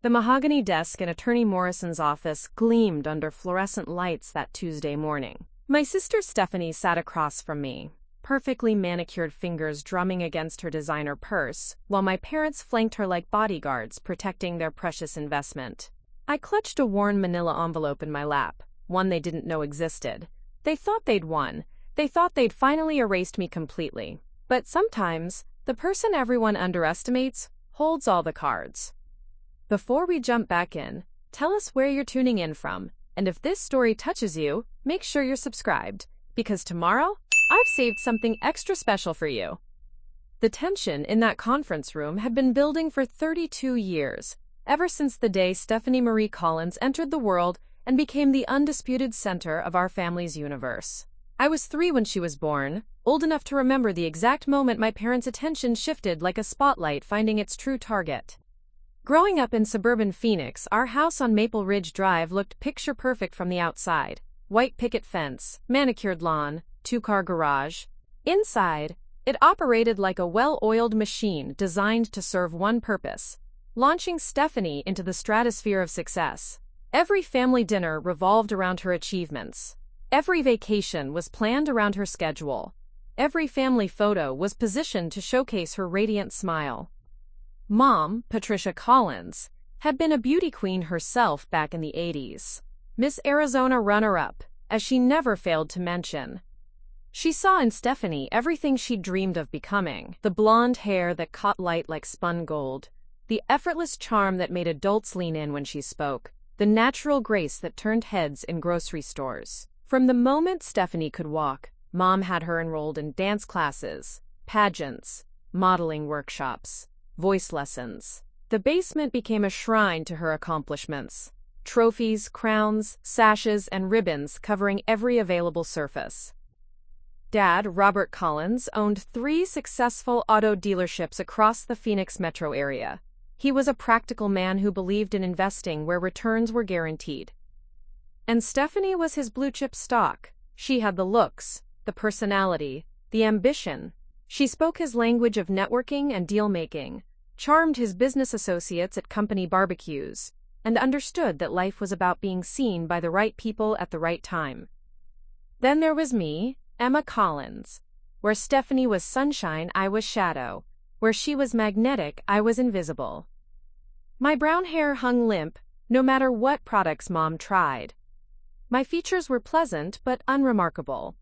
The mahogany desk in Attorney Morrison's office gleamed under fluorescent lights that Tuesday morning. My sister Stephanie sat across from me, perfectly manicured fingers drumming against her designer purse, while my parents flanked her like bodyguards protecting their precious investment. I clutched a worn manila envelope in my lap, one they didn't know existed. They thought they'd won. They thought they'd finally erased me completely. But sometimes, the person everyone underestimates holds all the cards. Before we jump back in, tell us where you're tuning in from, and if this story touches you, make sure you're subscribed, because tomorrow, I've saved something extra special for you. The tension in that conference room had been building for 32 years, ever since the day Stephanie Marie Collins entered the world and became the undisputed center of our family's universe. I was 3 when she was born, old enough to remember the exact moment my parents' attention shifted like a spotlight finding its true target. Growing up in suburban Phoenix, our house on Maple Ridge Drive looked picture-perfect from the outside. White picket fence, manicured lawn, 2-car garage. Inside, it operated like a well-oiled machine designed to serve one purpose: launching Stephanie into the stratosphere of success. Every family dinner revolved around her achievements. Every vacation was planned around her schedule. Every family photo was positioned to showcase her radiant smile. Mom, Patricia Collins, had been a beauty queen herself back in the 80s. Miss Arizona runner-up, as she never failed to mention. She saw in Stephanie everything she'd dreamed of becoming: the blonde hair that caught light like spun gold, the effortless charm that made adults lean in when she spoke, the natural grace that turned heads in grocery stores. From the moment Stephanie could walk, Mom had her enrolled in dance classes, pageants, modeling workshops, voice lessons. The basement became a shrine to her accomplishments. Trophies, crowns, sashes, and ribbons covering every available surface. Dad, Robert Collins, owned 3 successful auto dealerships across the Phoenix metro area. He was a practical man who believed in investing where returns were guaranteed. And Stephanie was his blue-chip stock. She had the looks, the personality, the ambition. She spoke his language of networking and deal-making, charmed his business associates at company barbecues, and understood that life was about being seen by the right people at the right time. Then there was me, Emma Collins. Where Stephanie was sunshine, I was shadow. Where she was magnetic, I was invisible. My brown hair hung limp, no matter what products Mom tried. My features were pleasant but unremarkable.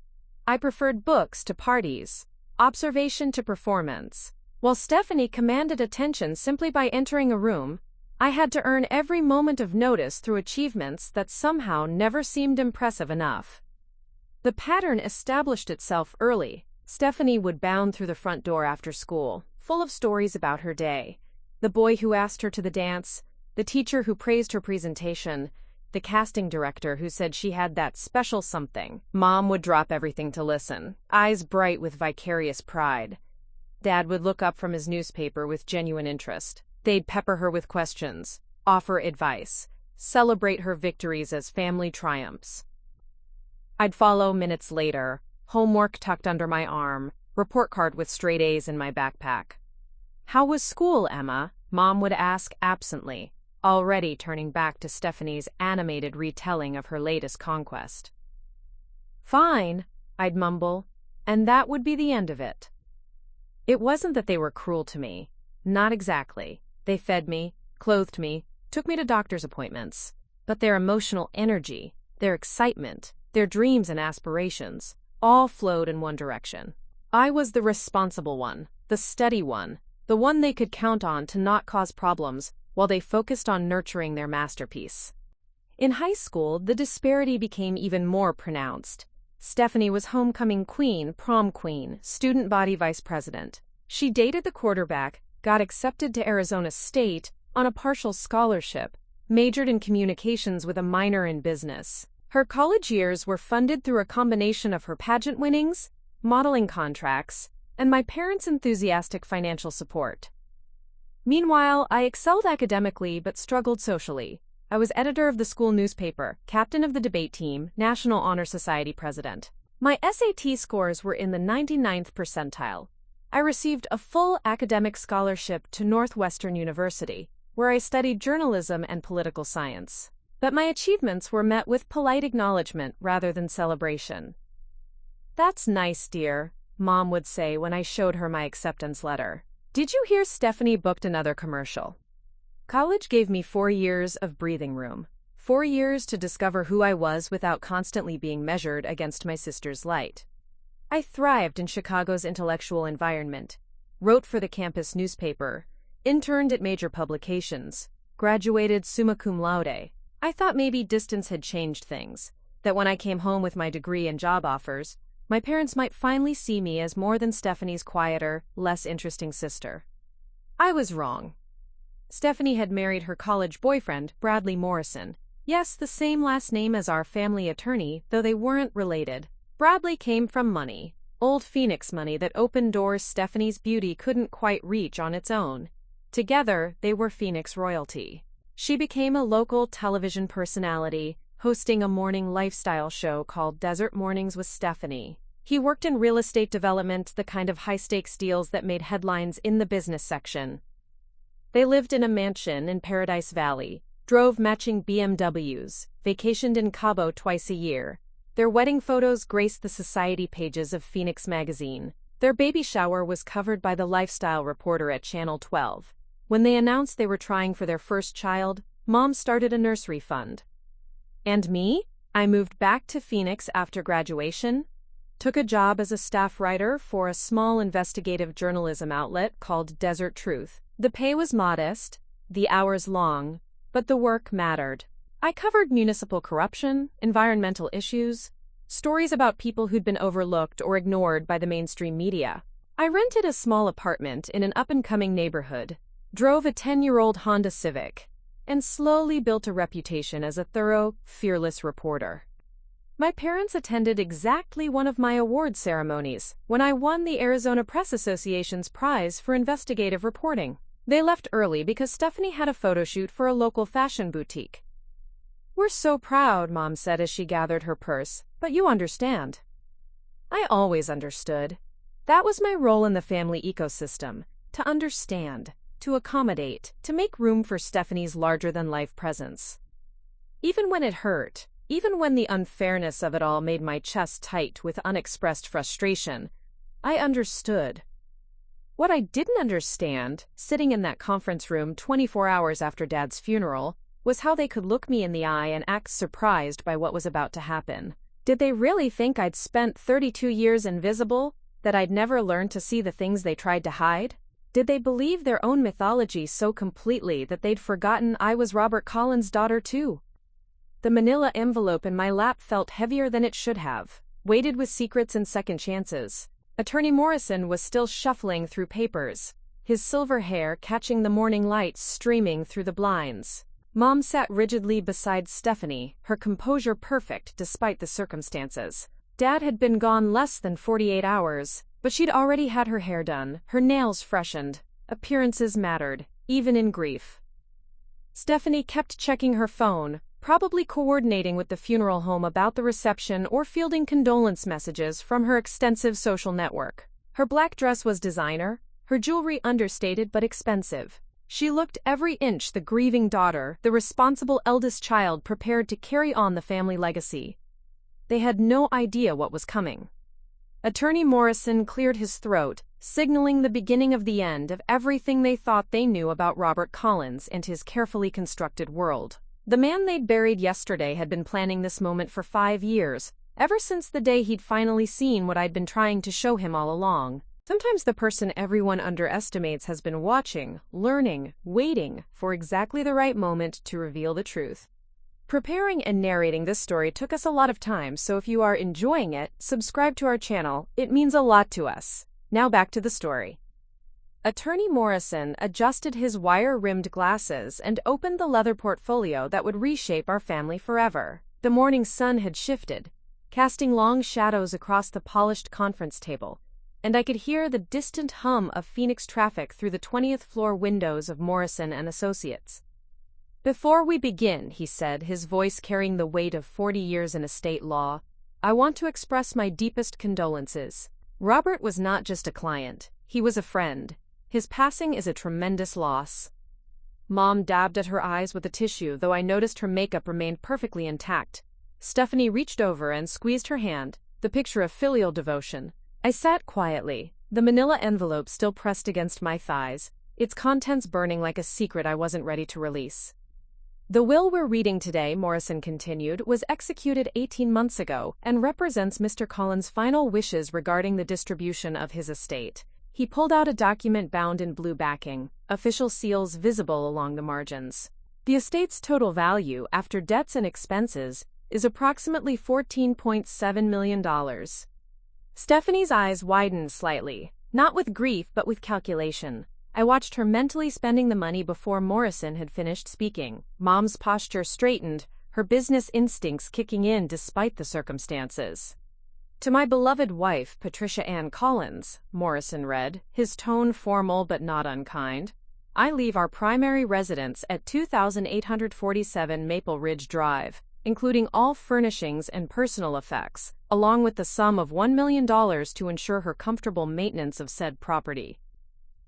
I preferred books to parties, observation to performance. While Stephanie commanded attention simply by entering a room, I had to earn every moment of notice through achievements that somehow never seemed impressive enough. The pattern established itself early. Stephanie would bound through the front door after school, full of stories about her day. The boy who asked her to the dance, the teacher who praised her presentation, the casting director who said she had that special something. Mom would drop everything to listen, eyes bright with vicarious pride. Dad would look up from his newspaper with genuine interest. They'd pepper her with questions, offer advice, celebrate her victories as family triumphs. I'd follow minutes later, homework tucked under my arm, report card with straight A's in my backpack. "How was school, Emma?" Mom would ask absently, already turning back to Stephanie's animated retelling of her latest conquest. "Fine," I'd mumble, and that would be the end of it. It wasn't that they were cruel to me. Not exactly. They fed me, clothed me, took me to doctor's appointments. But their emotional energy, their excitement, their dreams and aspirations, all flowed in one direction. I was the responsible one, the steady one, the one they could count on to not cause problems while they focused on nurturing their masterpiece. In high school, the disparity became even more pronounced. Stephanie was homecoming queen, prom queen, student body vice president. She dated the quarterback, got accepted to Arizona State on a partial scholarship, majored in communications with a minor in business. Her college years were funded through a combination of her pageant winnings, modeling contracts, and my parents' enthusiastic financial support. Meanwhile, I excelled academically but struggled socially. I was editor of the school newspaper, captain of the debate team, National Honor Society president. My SAT scores were in the 99th percentile. I received a full academic scholarship to Northwestern University, where I studied journalism and political science. But my achievements were met with polite acknowledgement rather than celebration. "That's nice, dear," Mom would say when I showed her my acceptance letter. "Did you hear Stephanie booked another commercial?" College gave me 4 years of breathing room. 4 years to discover who I was without constantly being measured against my sister's light. I thrived in Chicago's intellectual environment, wrote for the campus newspaper, interned at major publications, graduated summa cum laude. I thought maybe distance had changed things, that when I came home with my degree and job offers, my parents might finally see me as more than Stephanie's quieter, less interesting sister. I was wrong. Stephanie had married her college boyfriend, Attorney Morrison. Yes, the same last name as our family attorney, though they weren't related. Bradley came from money, old Phoenix money that opened doors Stephanie's beauty couldn't quite reach on its own. Together, they were Phoenix royalty. She became a local television personality, hosting a morning lifestyle show called Desert Mornings with Stephanie. He worked in real estate development, the kind of high-stakes deals that made headlines in the business section. They lived in a mansion in Paradise Valley, drove matching BMWs, vacationed in Cabo twice a year. Their wedding photos graced the society pages of Phoenix magazine. Their baby shower was covered by the lifestyle reporter at Channel 12. When they announced they were trying for their first child, Mom started a nursery fund. And me? I moved back to Phoenix after graduation, took a job as a staff writer for a small investigative journalism outlet called Desert Truth. The pay was modest, the hours long, but the work mattered. I covered municipal corruption, environmental issues, stories about people who'd been overlooked or ignored by the mainstream media. I rented a small apartment in an up-and-coming neighborhood, drove a 10-year-old Honda Civic, and slowly built a reputation as a thorough, fearless reporter. My parents attended exactly one of my award ceremonies when I won the Arizona Press Association's prize for investigative reporting. They left early because Stephanie had a photo shoot for a local fashion boutique. "We're so proud," Mom said as she gathered her purse, "but you understand." I always understood. That was my role in the family ecosystem, to understand, to accommodate, to make room for Stephanie's larger-than-life presence. Even when it hurt, even when the unfairness of it all made my chest tight with unexpressed frustration, I understood. What I didn't understand, sitting in that conference room 24 hours after Dad's funeral, was how they could look me in the eye and act surprised by what was about to happen. Did they really think I'd spent 32 years invisible, that I'd never learned to see the things they tried to hide? Did they believe their own mythology so completely that they'd forgotten I was Robert Collins' daughter too? The manila envelope in my lap felt heavier than it should have, weighted with secrets and second chances. Attorney Morrison was still shuffling through papers, his silver hair catching the morning light streaming through the blinds. Mom sat rigidly beside Stephanie, her composure perfect despite the circumstances. Dad had been gone less than 48 hours, but she'd already had her hair done, her nails freshened. Appearances mattered, even in grief. Stephanie kept checking her phone, probably coordinating with the funeral home about the reception or fielding condolence messages from her extensive social network. Her black dress was designer, her jewelry understated but expensive. She looked every inch the grieving daughter, the responsible eldest child prepared to carry on the family legacy. They had no idea what was coming. Attorney Morrison cleared his throat, signaling the beginning of the end of everything they thought they knew about Robert Collins and his carefully constructed world. The man they'd buried yesterday had been planning this moment for 5 years, ever since the day he'd finally seen what I'd been trying to show him all along. Sometimes the person everyone underestimates has been watching, learning, waiting for exactly the right moment to reveal the truth. Preparing and narrating this story took us a lot of time, so if you are enjoying it, subscribe to our channel. It means a lot to us. Now back to the story. Attorney Morrison adjusted his wire-rimmed glasses and opened the leather portfolio that would reshape our family forever. The morning sun had shifted, casting long shadows across the polished conference table, and I could hear the distant hum of Phoenix traffic through the 20th floor windows of Morrison and Associates. "Before we begin," he said, his voice carrying the weight of 40 years in estate law, "I want to express my deepest condolences. Robert was not just a client, he was a friend. His passing is a tremendous loss." Mom dabbed at her eyes with a tissue, though I noticed her makeup remained perfectly intact. Stephanie reached over and squeezed her hand, the picture of filial devotion. I sat quietly, the manila envelope still pressed against my thighs, its contents burning like a secret I wasn't ready to release. The will we're reading today, Morrison continued, was executed 18 months ago and represents Mr. Collins' final wishes regarding the distribution of his estate. He pulled out a document bound in blue backing, official seals visible along the margins. The estate's total value, after debts and expenses, is approximately $14.7 million. Stephanie's eyes widened slightly, not with grief but with calculation. I watched her mentally spending the money before Morrison had finished speaking. Mom's posture straightened, her business instincts kicking in despite the circumstances. "To my beloved wife, Patricia Ann Collins," Morrison read, his tone formal but not unkind, "I leave our primary residence at 2847 Maple Ridge Drive, including all furnishings and personal effects, along with the sum of $1 million to ensure her comfortable maintenance of said property."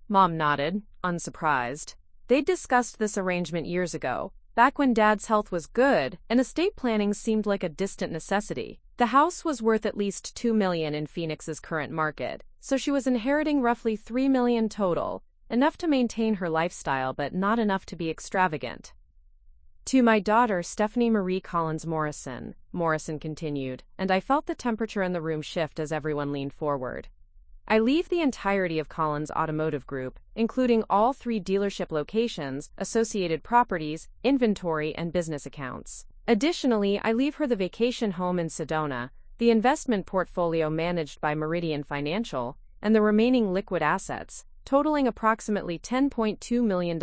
Mom nodded, unsurprised. They'd discussed this arrangement years ago, back when Dad's health was good and estate planning seemed like a distant necessity. The house was worth at least $2 million in Phoenix's current market, so she was inheriting roughly $3 million total, enough to maintain her lifestyle but not enough to be extravagant. "To my daughter, Stephanie Marie Collins Morrison," Morrison continued, and I felt the temperature in the room shift as everyone leaned forward. "I leave the entirety of Collins Automotive Group, including all 3 dealership locations, associated properties, inventory, and business accounts. Additionally, I leave her the vacation home in Sedona, the investment portfolio managed by Meridian Financial, and the remaining liquid assets, totaling approximately $10.2 million.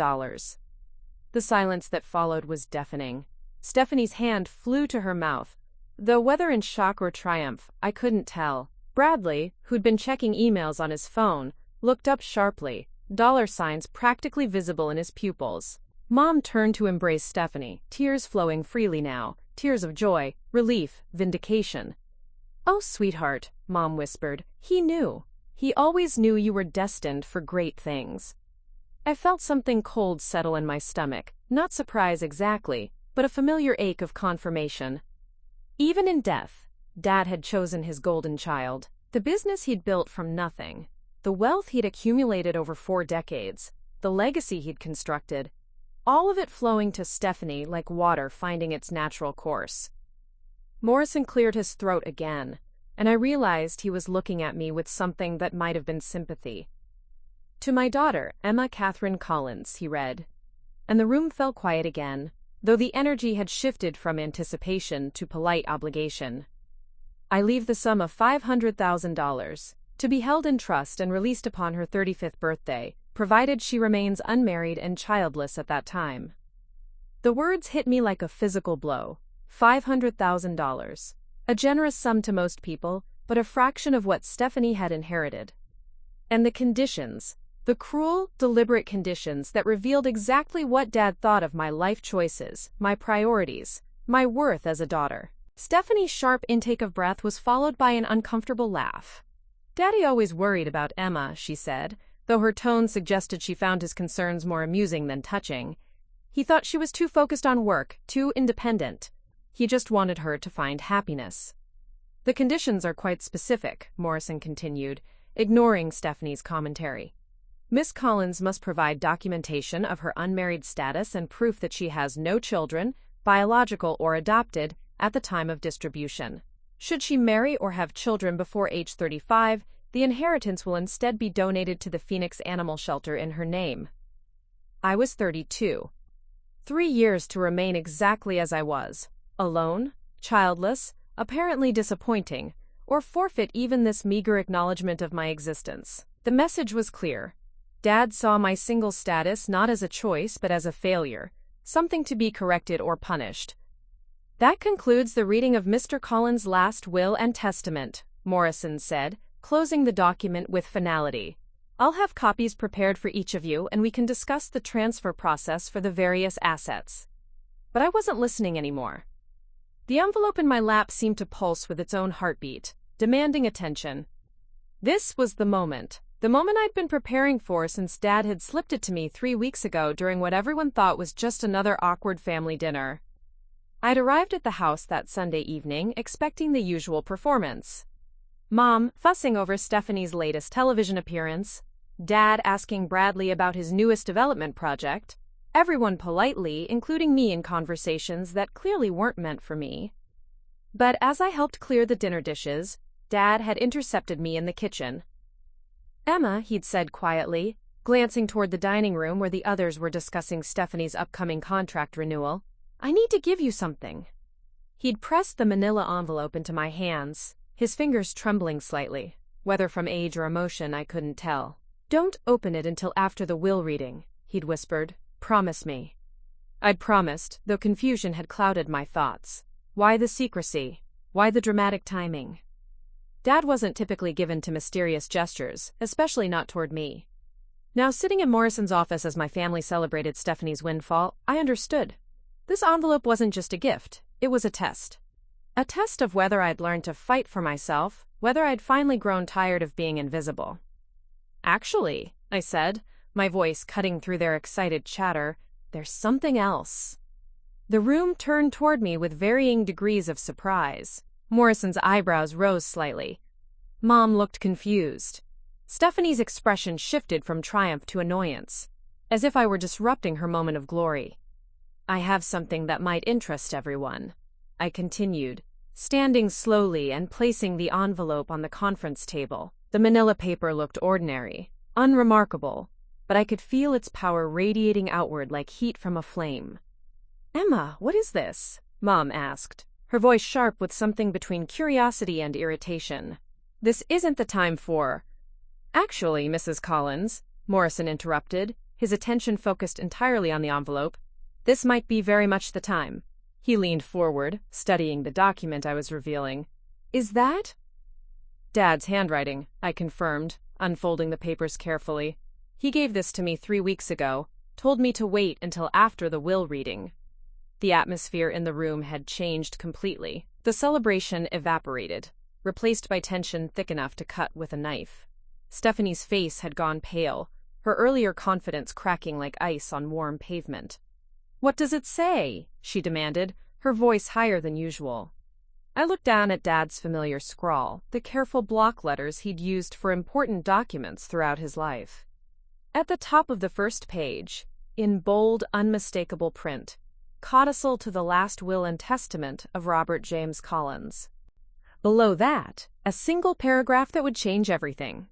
The silence that followed was deafening. Stephanie's hand flew to her mouth, though whether in shock or triumph, I couldn't tell. Bradley, who'd been checking emails on his phone, looked up sharply, dollar signs practically visible in his pupils. Mom turned to embrace Stephanie, tears flowing freely now, tears of joy, relief, vindication. "Oh, sweetheart," Mom whispered, "he knew. He always knew you were destined for great things." I felt something cold settle in my stomach, not surprise exactly, but a familiar ache of confirmation. Even in death, Dad had chosen his golden child. The business he'd built from nothing, the wealth he'd accumulated over 4 decades, the legacy he'd constructed, all of it flowing to Stephanie like water finding its natural course. Morrison cleared his throat again, and I realized he was looking at me with something that might have been sympathy. "To my daughter, Emma Catherine Collins," he read, and the room fell quiet again, though the energy had shifted from anticipation to polite obligation. "I leave the sum of $500,000, to be held in trust and released upon her 35th birthday, provided she remains unmarried and childless at that time." The words hit me like a physical blow. $500,000. A generous sum to most people, but a fraction of what Stephanie had inherited. And the conditions, the cruel, deliberate conditions that revealed exactly what Dad thought of my life choices, my priorities, my worth as a daughter. Stephanie's sharp intake of breath was followed by an uncomfortable laugh. "Daddy always worried about Emma," she said, though her tone suggested she found his concerns more amusing than touching. "He thought she was too focused on work, too independent. He just wanted her to find happiness." "The conditions are quite specific," Morrison continued, ignoring Stephanie's commentary. "Miss Collins must provide documentation of her unmarried status and proof that she has no children, biological or adopted, at the time of distribution. Should she marry or have children before age 35, the inheritance will instead be donated to the Phoenix Animal Shelter in her name." I was 32. 3 years to remain exactly as I was, alone, childless, apparently disappointing, or forfeit even this meager acknowledgement of my existence. The message was clear. Dad saw my single status not as a choice but as a failure, something to be corrected or punished. "That concludes the reading of Mr. Collins' last will and testament," Morrison said, closing the document with finality. "I'll have copies prepared for each of you and we can discuss the transfer process for the various assets." But I wasn't listening anymore. The envelope in my lap seemed to pulse with its own heartbeat, demanding attention. This was the moment. The moment I'd been preparing for since Dad had slipped it to me 3 weeks ago during what everyone thought was just another awkward family dinner. I'd arrived at the house that Sunday evening, expecting the usual performance. Mom fussing over Stephanie's latest television appearance, Dad asking Bradley about his newest development project, everyone politely including me in conversations that clearly weren't meant for me. But as I helped clear the dinner dishes, Dad had intercepted me in the kitchen. "Emma," he'd said quietly, glancing toward the dining room where the others were discussing Stephanie's upcoming contract renewal, "I need to give you something." He'd pressed the manila envelope into my hands, his fingers trembling slightly, whether from age or emotion I couldn't tell. "Don't open it until after the will reading," he'd whispered. "Promise me." I'd promised, though confusion had clouded my thoughts. Why the secrecy? Why the dramatic timing? Dad wasn't typically given to mysterious gestures, especially not toward me. Now, sitting in Morrison's office as my family celebrated Stephanie's windfall, I understood. This envelope wasn't just a gift, it was a test. A test of whether I'd learned to fight for myself, whether I'd finally grown tired of being invisible. "Actually," I said, my voice cutting through their excited chatter, "there's something else." The room turned toward me with varying degrees of surprise. Morrison's eyebrows rose slightly. Mom looked confused. Stephanie's expression shifted from triumph to annoyance, as if I were disrupting her moment of glory. "I have something that might interest everyone," I continued, standing slowly and placing the envelope on the conference table. The manila paper looked ordinary, unremarkable, but I could feel its power radiating outward like heat from a flame. "Emma, what is this?" Mom asked, her voice sharp with something between curiosity and irritation. "This isn't the time for—" "Actually, Mrs. Collins," Morrison interrupted, his attention focused entirely on the envelope, "this might be very much the time." He leaned forward, studying the document I was revealing. "Is that—" "Dad's handwriting," I confirmed, unfolding the papers carefully. "He gave this to me 3 weeks ago, told me to wait until after the will reading." The atmosphere in the room had changed completely. The celebration evaporated, replaced by tension thick enough to cut with a knife. Stephanie's face had gone pale, her earlier confidence cracking like ice on warm pavement. "What does it say?" she demanded, her voice higher than usual. I looked down at Dad's familiar scrawl, the careful block letters he'd used for important documents throughout his life. At the top of the first page, in bold, unmistakable print, "Codicil to the last will and testament of Robert James Collins." Below that, a single paragraph that would change everything.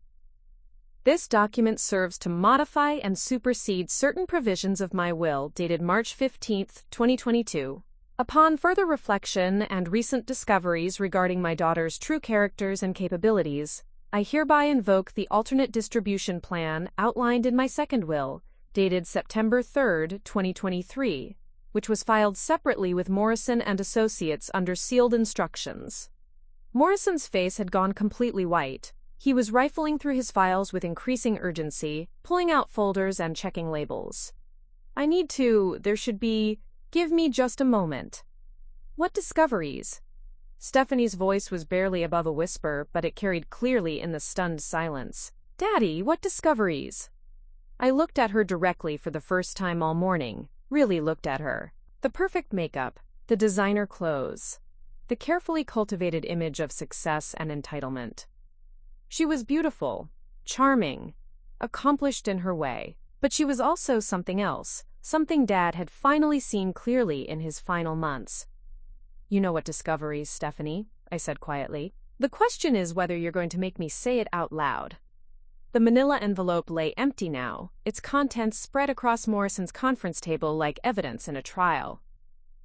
"This document serves to modify and supersede certain provisions of my will dated March 15, 2022. Upon further reflection and recent discoveries regarding my daughter's true characters and capabilities, I hereby invoke the alternate distribution plan outlined in my second will, dated September 3, 2023, which was filed separately with Morrison and Associates under sealed instructions." Morrison's face had gone completely white. He was rifling through his files with increasing urgency, pulling out folders and checking labels. There should be, give me just a moment." "What discoveries?" Stephanie's voice was barely above a whisper, but it carried clearly in the stunned silence. "Daddy, what discoveries?" I looked at her directly for the first time all morning, really looked at her. The perfect makeup, the designer clothes, the carefully cultivated image of success and entitlement. She was beautiful, charming, accomplished in her way, but she was also something else, something Dad had finally seen clearly in his final months. "You know what discoveries, Stephanie," I said quietly. "The question is whether you're going to make me say it out loud." The manila envelope lay empty now, its contents spread across Morrison's conference table like evidence in a trial.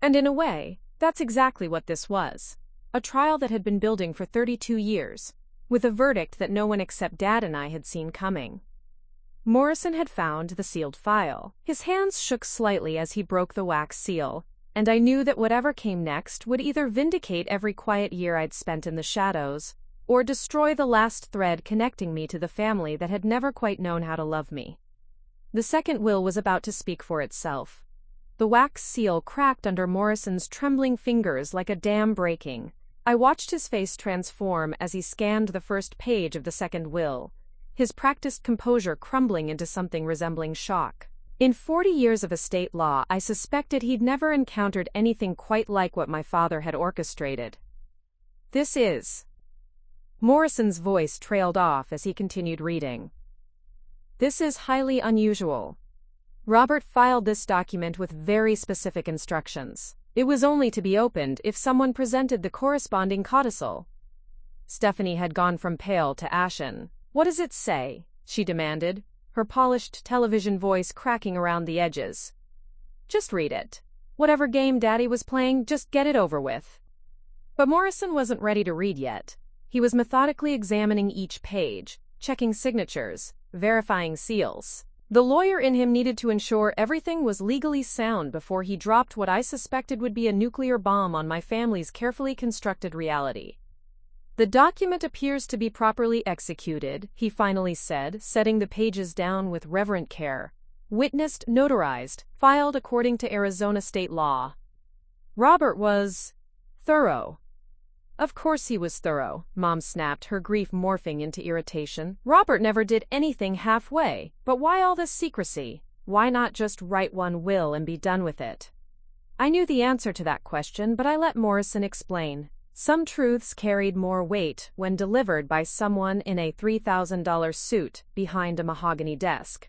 And in a way, that's exactly what this was. A trial that had been building for 32 years, with a verdict that no one except Dad and I had seen coming. Morrison had found the sealed file. His hands shook slightly as he broke the wax seal, and I knew that whatever came next would either vindicate every quiet year I'd spent in the shadows, or destroy the last thread connecting me to the family that had never quite known how to love me. The second will was about to speak for itself. The wax seal cracked under Morrison's trembling fingers like a dam breaking. I watched his face transform as he scanned the first page of the second will, his practiced composure crumbling into something resembling shock. In 40 years of estate law, I suspected he'd never encountered anything quite like what my father had orchestrated. This is... Morrison's voice trailed off as he continued reading. This is highly unusual. Robert filed this document with very specific instructions. It was only to be opened if someone presented the corresponding codicil. Stephanie had gone from pale to ashen. What does it say? She demanded, her polished television voice cracking around the edges. Just read it. Whatever game Daddy was playing, just get it over with. But Morrison wasn't ready to read yet. He was methodically examining each page, checking signatures, verifying seals. The lawyer in him needed to ensure everything was legally sound before he dropped what I suspected would be a nuclear bomb on my family's carefully constructed reality. The document appears to be properly executed, he finally said, setting the pages down with reverent care. Witnessed, notarized, filed according to Arizona state law. Robert was... thorough. Of course he was thorough, Mom snapped, her grief morphing into irritation. Robert never did anything halfway, but why all this secrecy? Why not just write one will and be done with it? I knew the answer to that question, but I let Morrison explain. Some truths carried more weight when delivered by someone in a $3,000 suit behind a mahogany desk.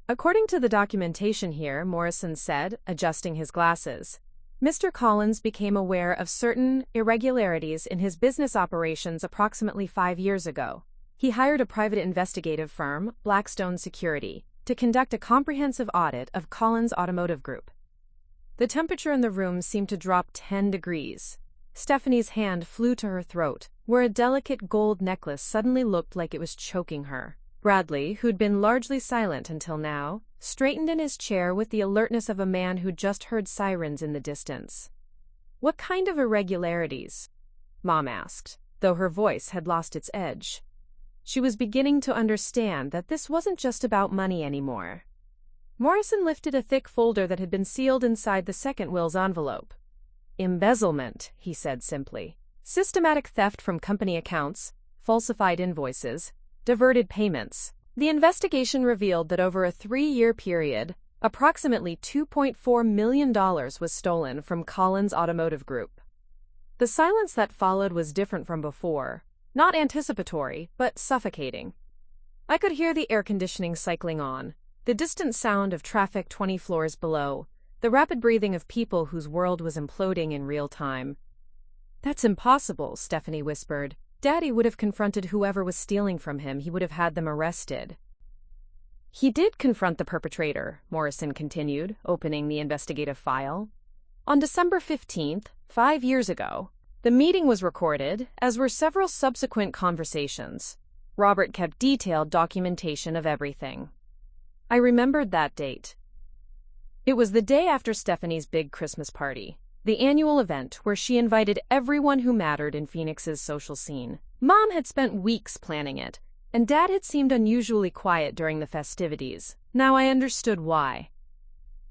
According to the documentation here, Morrison said, adjusting his glasses, Mr. Collins became aware of certain irregularities in his business operations approximately 5 years ago. He hired a private investigative firm, Blackstone Security, to conduct a comprehensive audit of Collins Automotive Group. The temperature in the room seemed to drop 10 degrees. Stephanie's hand flew to her throat, where a delicate gold necklace suddenly looked like it was choking her. Bradley, who'd been largely silent until now, straightened in his chair with the alertness of a man who'd just heard sirens in the distance. What kind of irregularities? Mom asked, though her voice had lost its edge. She was beginning to understand that this wasn't just about money anymore. Morrison lifted a thick folder that had been sealed inside the second will's envelope. Embezzlement, he said simply. Systematic theft from company accounts, falsified invoices, diverted payments. The investigation revealed that over a 3-year period, approximately $2.4 million was stolen from Collins Automotive Group. The silence that followed was different from before, not anticipatory, but suffocating. I could hear the air conditioning cycling on, the distant sound of traffic 20 floors below, the rapid breathing of people whose world was imploding in real time. That's impossible, Stephanie whispered. Daddy would have confronted whoever was stealing from him. He would have had them arrested. He did confront the perpetrator, Morrison continued, opening the investigative file. On December 15th, 5 years ago, the meeting was recorded, as were several subsequent conversations. Robert kept detailed documentation of everything. I remembered that date. It was the day after Stephanie's big Christmas party, the annual event where she invited everyone who mattered in Phoenix's social scene. Mom had spent weeks planning it, and Dad had seemed unusually quiet during the festivities. Now I understood why.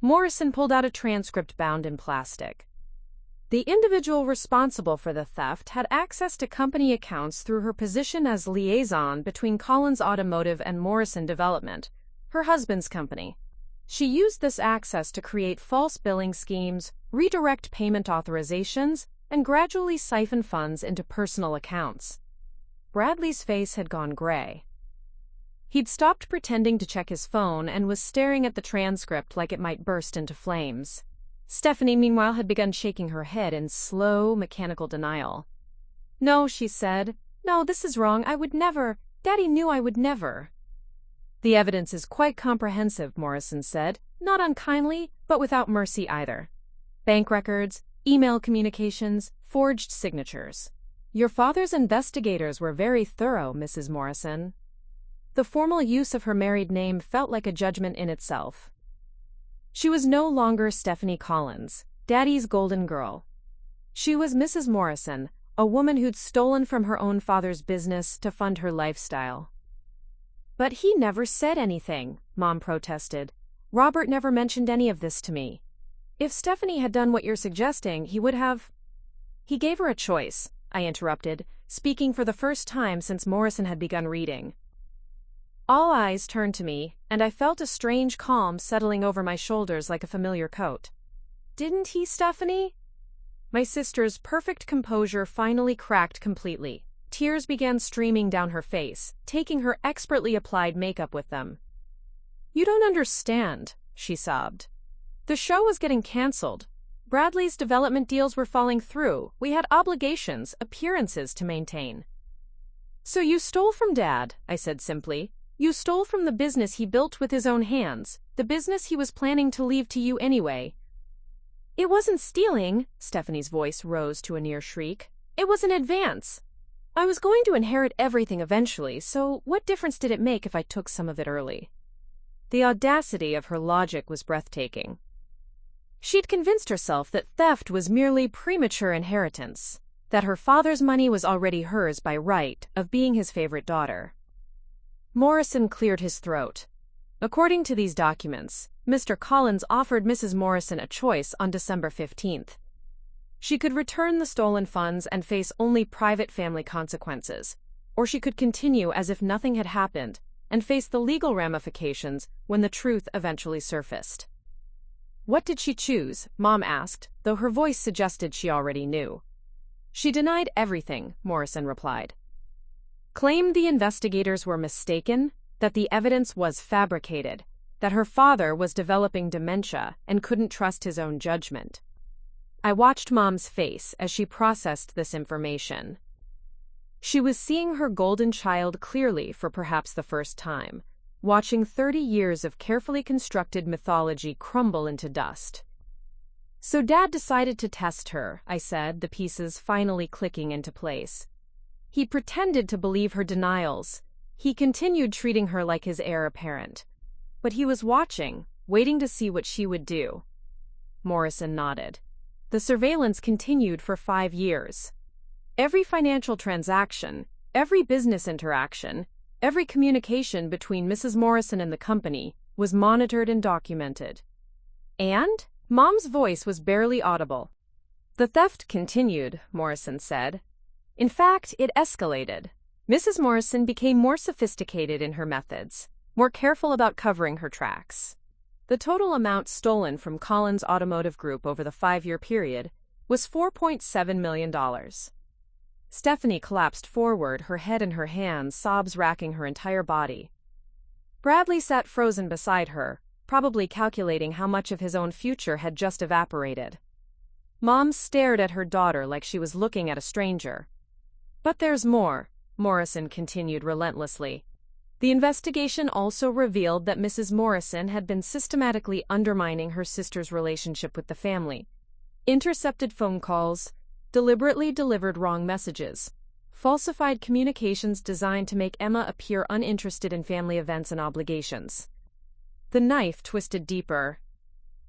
Morrison pulled out a transcript bound in plastic. The individual responsible for the theft had access to company accounts through her position as liaison between Collins Automotive and Morrison Development, her husband's company. She used this access to create false billing schemes, redirect payment authorizations, and gradually siphon funds into personal accounts. Bradley's face had gone gray. He'd stopped pretending to check his phone and was staring at the transcript like it might burst into flames. Stephanie, meanwhile, had begun shaking her head in slow, mechanical denial. No, she said. No, this is wrong. I would never. Daddy knew I would never. The evidence is quite comprehensive, Morrison said, not unkindly, but without mercy either. Bank records, email communications, forged signatures. Your father's investigators were very thorough, Mrs. Morrison. The formal use of her married name felt like a judgment in itself. She was no longer Stephanie Collins, Daddy's golden girl. She was Mrs. Morrison, a woman who'd stolen from her own father's business to fund her lifestyle. But he never said anything, Mom protested. Robert never mentioned any of this to me. If Stephanie had done what you're suggesting, he would have... He gave her a choice, I interrupted, speaking for the first time since Morrison had begun reading. All eyes turned to me, and I felt a strange calm settling over my shoulders like a familiar coat. "Didn't he, Stephanie?" My sister's perfect composure finally cracked completely. Tears began streaming down her face, taking her expertly applied makeup with them. "You don't understand," she sobbed. "The show was getting canceled. Bradley's development deals were falling through. We had obligations, appearances to maintain." "So you stole from Dad," I said simply. "You stole from the business he built with his own hands, the business he was planning to leave to you anyway." "It wasn't stealing," Stephanie's voice rose to a near shriek. "It was an advance. I was going to inherit everything eventually, so what difference did it make if I took some of it early?" The audacity of her logic was breathtaking. She'd convinced herself that theft was merely premature inheritance, that her father's money was already hers by right of being his favorite daughter. Morrison cleared his throat. According to these documents, Mr. Collins offered Mrs. Morrison a choice on December 15th. She could return the stolen funds and face only private family consequences, or she could continue as if nothing had happened and face the legal ramifications when the truth eventually surfaced. "What did she choose?" Mom asked, though her voice suggested she already knew. "She denied everything," Morrison replied. Claimed the investigators were mistaken, that the evidence was fabricated, that her father was developing dementia and couldn't trust his own judgment. I watched Mom's face as she processed this information. She was seeing her golden child clearly for perhaps the first time, watching 30 years of carefully constructed mythology crumble into dust. "So Dad decided to test her," I said, the pieces finally clicking into place. "He pretended to believe her denials. He continued treating her like his heir apparent. But he was watching, waiting to see what she would do." Morrison nodded. "The surveillance continued for 5 years. Every financial transaction, every business interaction, every communication between Mrs. Morrison and the company was monitored and documented." "And?" Mom's voice was barely audible. "The theft continued," Morrison said. "In fact, it escalated. Mrs. Morrison became more sophisticated in her methods, more careful about covering her tracks. The total amount stolen from Collins Automotive Group over the 5-year period was $4.7 million. Stephanie collapsed forward, her head in her hands, sobs racking her entire body. Bradley sat frozen beside her, probably calculating how much of his own future had just evaporated. Mom stared at her daughter like she was looking at a stranger. "But there's more," Morrison continued relentlessly. "The investigation also revealed that Mrs. Morrison had been systematically undermining her sister's relationship with the family. Intercepted phone calls, deliberately delivered wrong messages, falsified communications designed to make Emma appear uninterested in family events and obligations." The knife twisted deeper.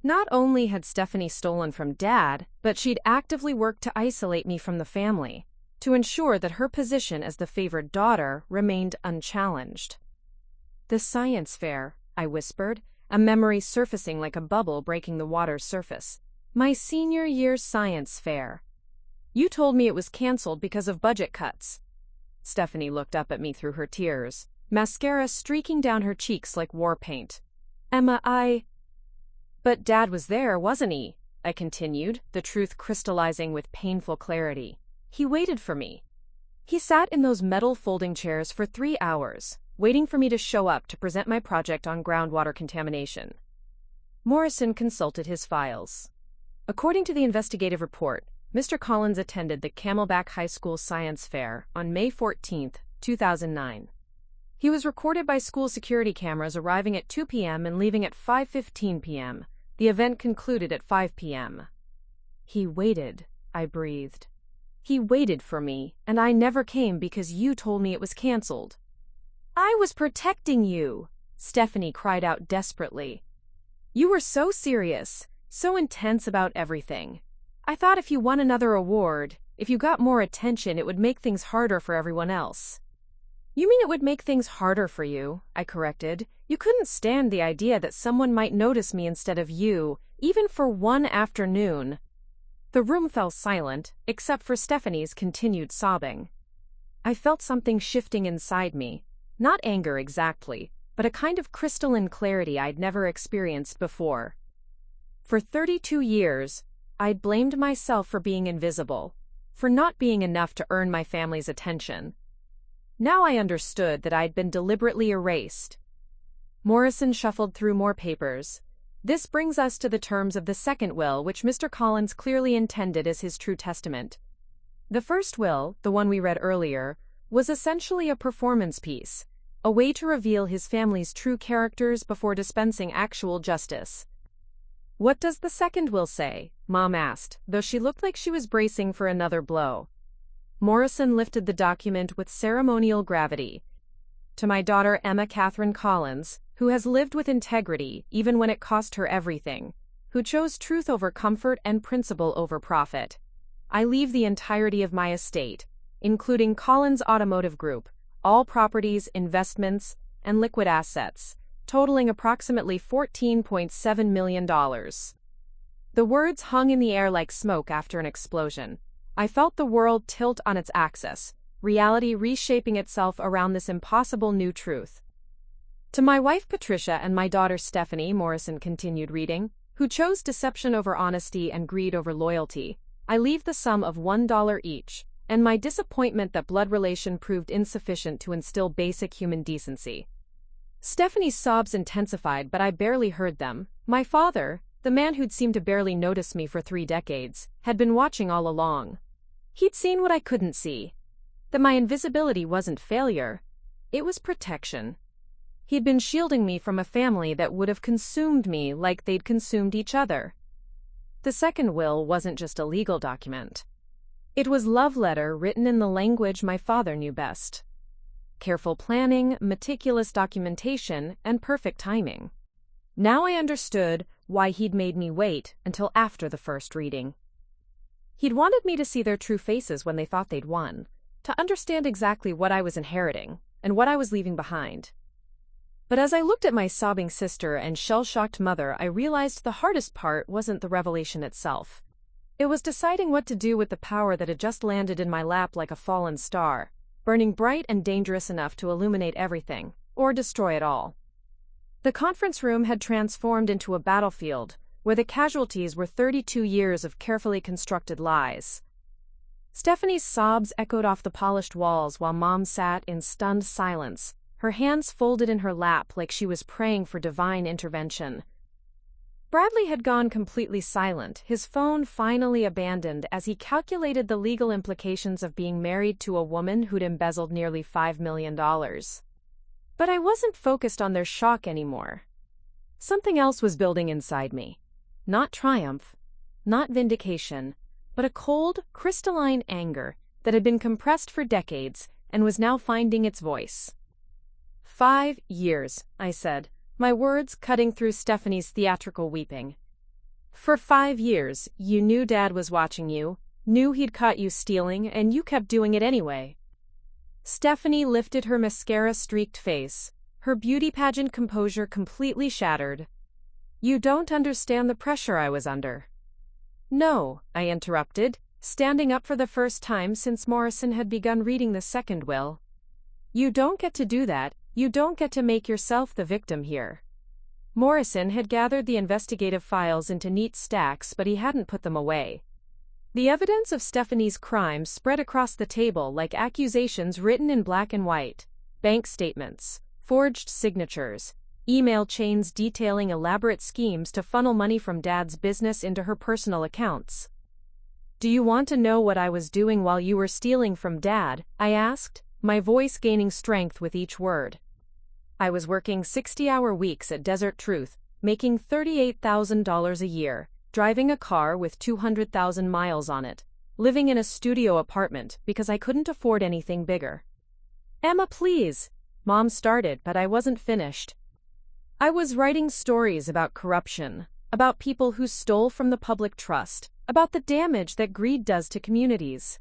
Not only had Stephanie stolen from Dad, but she'd actively worked to isolate me from the family, to ensure that her position as the favored daughter remained unchallenged. "The science fair," I whispered, a memory surfacing like a bubble breaking the water's surface. "My senior year science fair. You told me it was canceled because of budget cuts." Stephanie looked up at me through her tears, mascara streaking down her cheeks like war paint. "Emma, But Dad was there, wasn't he?" I continued, the truth crystallizing with painful clarity. "He waited for me. He sat in those metal folding chairs for 3 hours, waiting for me to show up to present my project on groundwater contamination." Morrison consulted his files. According to the investigative report, Mr. Collins attended the Camelback High School Science Fair on May 14, 2009. He was recorded by school security cameras arriving at 2 p.m. and leaving at 5:15 p.m. The event concluded at 5 p.m. "He waited," I breathed. "He waited for me, and I never came because you told me it was canceled." "I was protecting you," Stephanie cried out desperately. "You were so serious, so intense about everything. I thought if you won another award, if you got more attention, it would make things harder for everyone else." "You mean it would make things harder for you?" I corrected. "You couldn't stand the idea that someone might notice me instead of you, even for one afternoon." The room fell silent, except for Stephanie's continued sobbing. I felt something shifting inside me, Not anger exactly, but a kind of crystalline clarity I'd never experienced before. For 32 years, I'd blamed myself for being invisible, for not being enough to earn my family's attention. Now I understood that I'd been deliberately erased. Morrison shuffled through more papers. This brings us to the terms of the second will, which Mr. Collins clearly intended as his true testament. The first will, the one we read earlier, was essentially a performance piece, a way to reveal his family's true characters before dispensing actual justice. "What does the second will say?" Mom asked, though she looked like she was bracing for another blow. Morrison lifted the document with ceremonial gravity. "To my daughter Emma Catherine Collins, who has lived with integrity even when it cost her everything, who chose truth over comfort and principle over profit, I leave the entirety of my estate, including Collins Automotive Group, all properties, investments, and liquid assets, totaling approximately $14.7 million. The words hung in the air like smoke after an explosion. I felt the world tilt on its axis, reality reshaping itself around this impossible new truth. "To my wife Patricia and my daughter Stephanie," Morrison continued reading, "who chose deception over honesty and greed over loyalty, I leave the sum of $1 each, and my disappointment that blood relation proved insufficient to instill basic human decency." Stephanie's sobs intensified, but I barely heard them. My father, the man who'd seemed to barely notice me for 3 decades, had been watching all along. He'd seen what I couldn't see. That my invisibility wasn't failure. It was protection. He'd been shielding me from a family that would have consumed me like they'd consumed each other. The second will wasn't just a legal document. It was love letter written in the language my father knew best. Careful planning, meticulous documentation, and perfect timing. Now I understood why he'd made me wait until after the first reading. He'd wanted me to see their true faces when they thought they'd won, to understand exactly what I was inheriting and what I was leaving behind. But as I looked at my sobbing sister and shell-shocked mother, I realized the hardest part wasn't the revelation itself. It was deciding what to do with the power that had just landed in my lap like a fallen star, burning bright and dangerous enough to illuminate everything, or destroy it all. The conference room had transformed into a battlefield, where the casualties were 32 years of carefully constructed lies. Stephanie's sobs echoed off the polished walls while Mom sat in stunned silence, her hands folded in her lap like she was praying for divine intervention. Bradley had gone completely silent, his phone finally abandoned as he calculated the legal implications of being married to a woman who'd embezzled nearly $5 million. But I wasn't focused on their shock anymore. Something else was building inside me. Not triumph, not vindication, but a cold, crystalline anger that had been compressed for decades and was now finding its voice. 5 years, I said, my words cutting through Stephanie's theatrical weeping. For 5 years, you knew Dad was watching you, knew he'd caught you stealing, and you kept doing it anyway. Stephanie lifted her mascara-streaked face, her beauty pageant composure completely shattered. You don't understand the pressure I was under. No, I interrupted, standing up for the first time since Morrison had begun reading the second will. You don't get to do that. You don't get to make yourself the victim here. Morrison had gathered the investigative files into neat stacks, but he hadn't put them away. The evidence of Stephanie's crimes spread across the table like accusations written in black and white, bank statements, forged signatures, email chains detailing elaborate schemes to funnel money from Dad's business into her personal accounts. Do you want to know what I was doing while you were stealing from Dad? I asked, my voice gaining strength with each word. I was working 60-hour weeks at Desert Truth, making $38,000 a year, driving a car with 200,000 miles on it, living in a studio apartment because I couldn't afford anything bigger. Emma, please, Mom started, but I wasn't finished. I was writing stories about corruption, about people who stole from the public trust, about the damage that greed does to communities.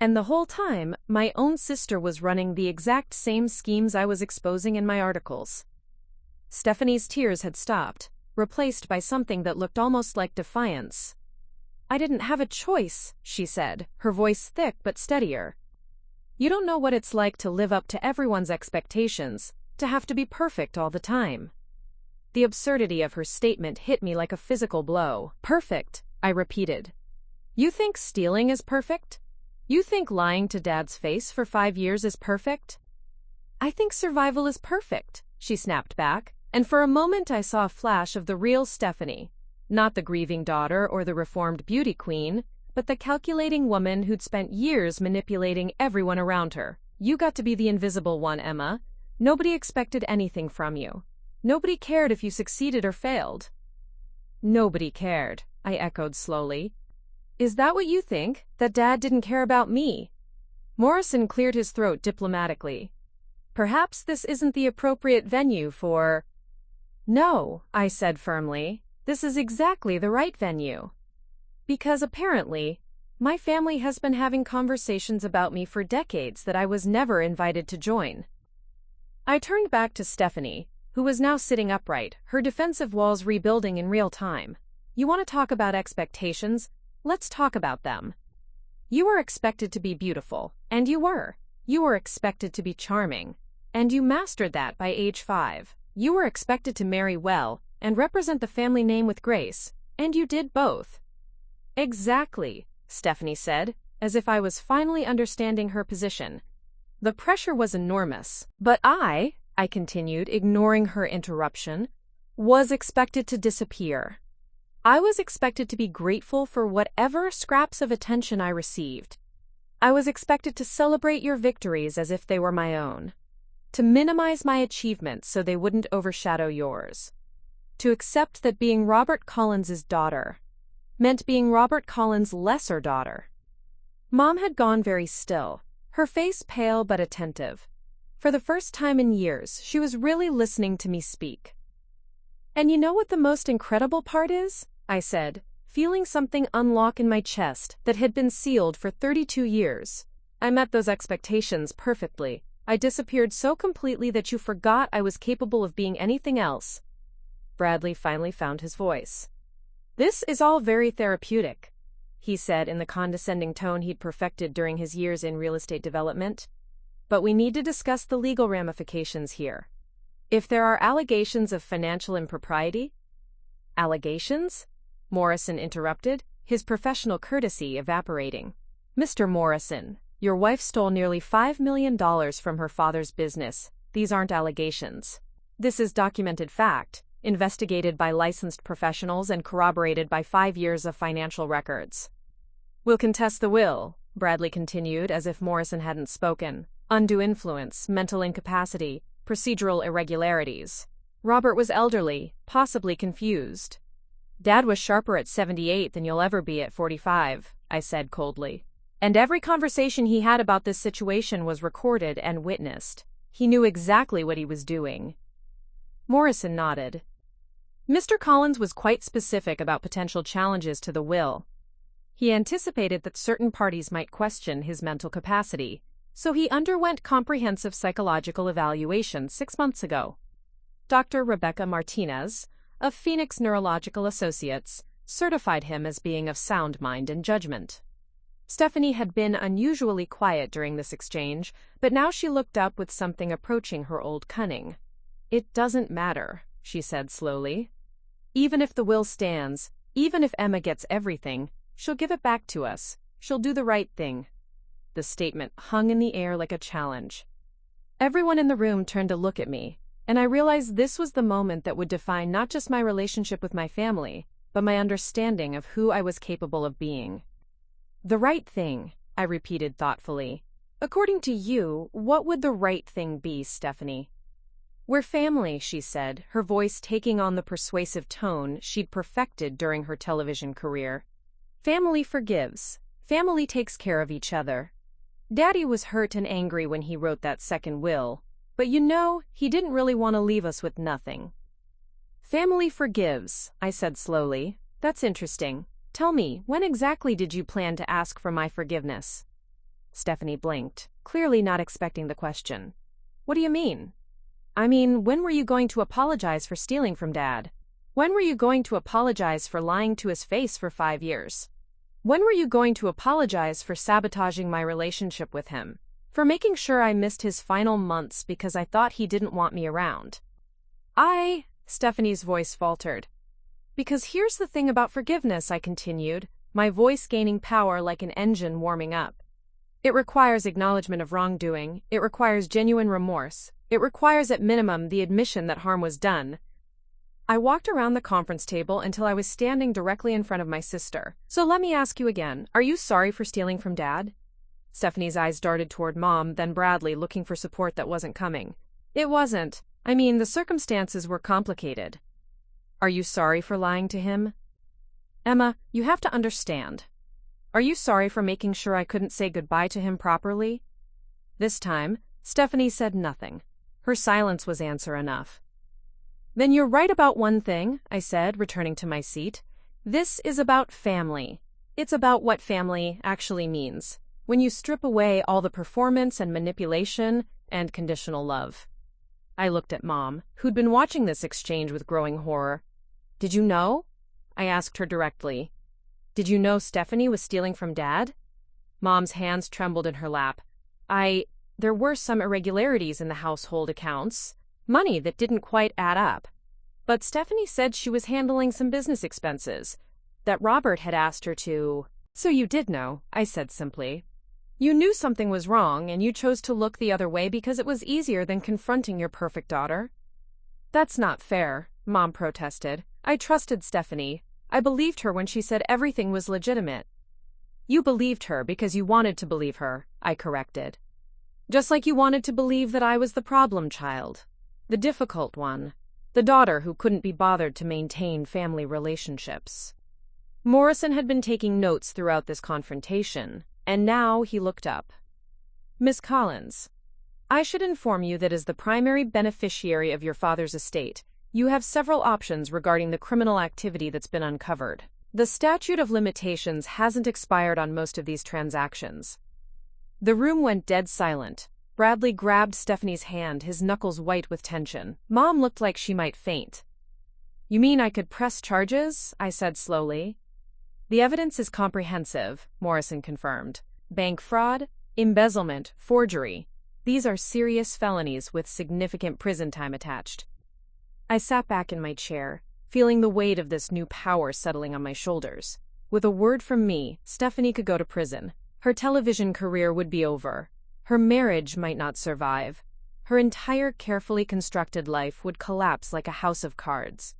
And the whole time, my own sister was running the exact same schemes I was exposing in my articles. Stephanie's tears had stopped, replaced by something that looked almost like defiance. I didn't have a choice, she said, her voice thick but steadier. You don't know what it's like to live up to everyone's expectations, to have to be perfect all the time." The absurdity of her statement hit me like a physical blow. "Perfect," I repeated. "You think stealing is perfect? You think lying to Dad's face for 5 years is perfect?" "I think survival is perfect," she snapped back, and for a moment I saw a flash of the real Stephanie. Not the grieving daughter or the reformed beauty queen, but the calculating woman who'd spent years manipulating everyone around her. "You got to be the invisible one, Emma. Nobody expected anything from you. Nobody cared if you succeeded or failed." "Nobody cared," I echoed slowly. "Is that what you think? That Dad didn't care about me?" Morrison cleared his throat diplomatically. "Perhaps this isn't the appropriate venue for—" "No," I said firmly. "This is exactly the right venue. Because apparently, my family has been having conversations about me for decades that I was never invited to join." I turned back to Stephanie, who was now sitting upright, her defensive walls rebuilding in real time. "You want to talk about expectations? Let's talk about them. You were expected to be beautiful, and you were. You were expected to be charming, and you mastered that by age 5. You were expected to marry well and represent the family name with grace, and you did both." "Exactly," Stephanie said, as if I was finally understanding her position. The pressure was enormous, but I continued, ignoring her interruption, was expected to disappear. I was expected to be grateful for whatever scraps of attention I received. I was expected to celebrate your victories as if they were my own, to minimize my achievements so they wouldn't overshadow yours, to accept that being Robert Collins's daughter meant being Robert Collins' lesser daughter. Mom had gone very still, her face pale but attentive. For the first time in years, she was really listening to me speak. "And you know what the most incredible part is?" I said, feeling something unlock in my chest that had been sealed for 32 years. "I met those expectations perfectly. I disappeared so completely that you forgot I was capable of being anything else." Bradley finally found his voice. "This is all very therapeutic," he said in the condescending tone he'd perfected during his years in real estate development. "But we need to discuss the legal ramifications here. If there are allegations of financial impropriety—" "Allegations?" Morrison interrupted, his professional courtesy evaporating. "Mr. Morrison, your wife stole nearly $5 million from her father's business. These aren't allegations. This is documented fact, investigated by licensed professionals and corroborated by 5 years of financial records." "We'll contest the will," Bradley continued as if Morrison hadn't spoken. "Undue influence, mental incapacity, procedural irregularities. Robert was elderly, possibly confused. Dad was sharper at 78 than you'll ever be at 45, I said coldly. And every conversation he had about this situation was recorded and witnessed. He knew exactly what he was doing." Morrison nodded. Mr. Collins was quite specific about potential challenges to the will. He anticipated that certain parties might question his mental capacity, so he underwent comprehensive psychological evaluation 6 months ago. Dr. Rebecca Martinez, of Phoenix Neurological Associates, certified him as being of sound mind and judgment. Stephanie had been unusually quiet during this exchange, but now she looked up with something approaching her old cunning. "It doesn't matter," she said slowly. "Even if the will stands, even if Emma gets everything, she'll give it back to us. She'll do the right thing." The statement hung in the air like a challenge. Everyone in the room turned to look at me, and I realized this was the moment that would define not just my relationship with my family, but my understanding of who I was capable of being. "The right thing," I repeated thoughtfully. "According to you, what would the right thing be, Stephanie?" "We're family," she said, her voice taking on the persuasive tone she'd perfected during her television career. "Family forgives. Family takes care of each other. Daddy was hurt and angry when he wrote that second will, but you know, he didn't really want to leave us with nothing." "Family forgives," I said slowly. "That's interesting. Tell me, when exactly did you plan to ask for my forgiveness?" Stephanie blinked, clearly not expecting the question. "What do you mean?" "I mean, when were you going to apologize for stealing from Dad? When were you going to apologize for lying to his face for 5 years? When were you going to apologize for sabotaging my relationship with him? For making sure I missed his final months because I thought he didn't want me around. Stephanie's voice faltered. Because here's the thing about forgiveness, I continued, my voice gaining power like an engine warming up. It requires acknowledgement of wrongdoing, it requires genuine remorse, it requires at minimum the admission that harm was done. I walked around the conference table until I was standing directly in front of my sister. So let me ask you again, are you sorry for stealing from Dad? Stephanie's eyes darted toward Mom, then Bradley, looking for support that wasn't coming. It wasn't. I mean, the circumstances were complicated. Are you sorry for lying to him? Emma, you have to understand. Are you sorry for making sure I couldn't say goodbye to him properly? This time, Stephanie said nothing. Her silence was answer enough. Then you're right about one thing, I said, returning to my seat. This is about family. It's about what family actually means, when you strip away all the performance and manipulation and conditional love. I looked at Mom, who'd been watching this exchange with growing horror. Did you know? I asked her directly. Did you know Stephanie was stealing from Dad? Mom's hands trembled in her lap. There were some irregularities in the household accounts, money that didn't quite add up. But Stephanie said she was handling some business expenses, that Robert had asked her to. So you did know, I said simply. You knew something was wrong, and you chose to look the other way because it was easier than confronting your perfect daughter. That's not fair, Mom protested. I trusted Stephanie. I believed her when she said everything was legitimate. You believed her because you wanted to believe her, I corrected. Just like you wanted to believe that I was the problem child. The difficult one. The daughter who couldn't be bothered to maintain family relationships. Morrison had been taking notes throughout this confrontation, and now he looked up. Miss Collins, I should inform you that as the primary beneficiary of your father's estate, you have several options regarding the criminal activity that's been uncovered. The statute of limitations hasn't expired on most of these transactions. The room went dead silent. Bradley grabbed Stephanie's hand, his knuckles white with tension. Mom looked like she might faint. You mean I could press charges? I said slowly. The evidence is comprehensive, Morrison confirmed. Bank fraud, embezzlement, forgery. These are serious felonies with significant prison time attached. I sat back in my chair, feeling the weight of this new power settling on my shoulders. With a word from me, Stephanie could go to prison. Her television career would be over. Her marriage might not survive. Her entire carefully constructed life would collapse like a house of cards.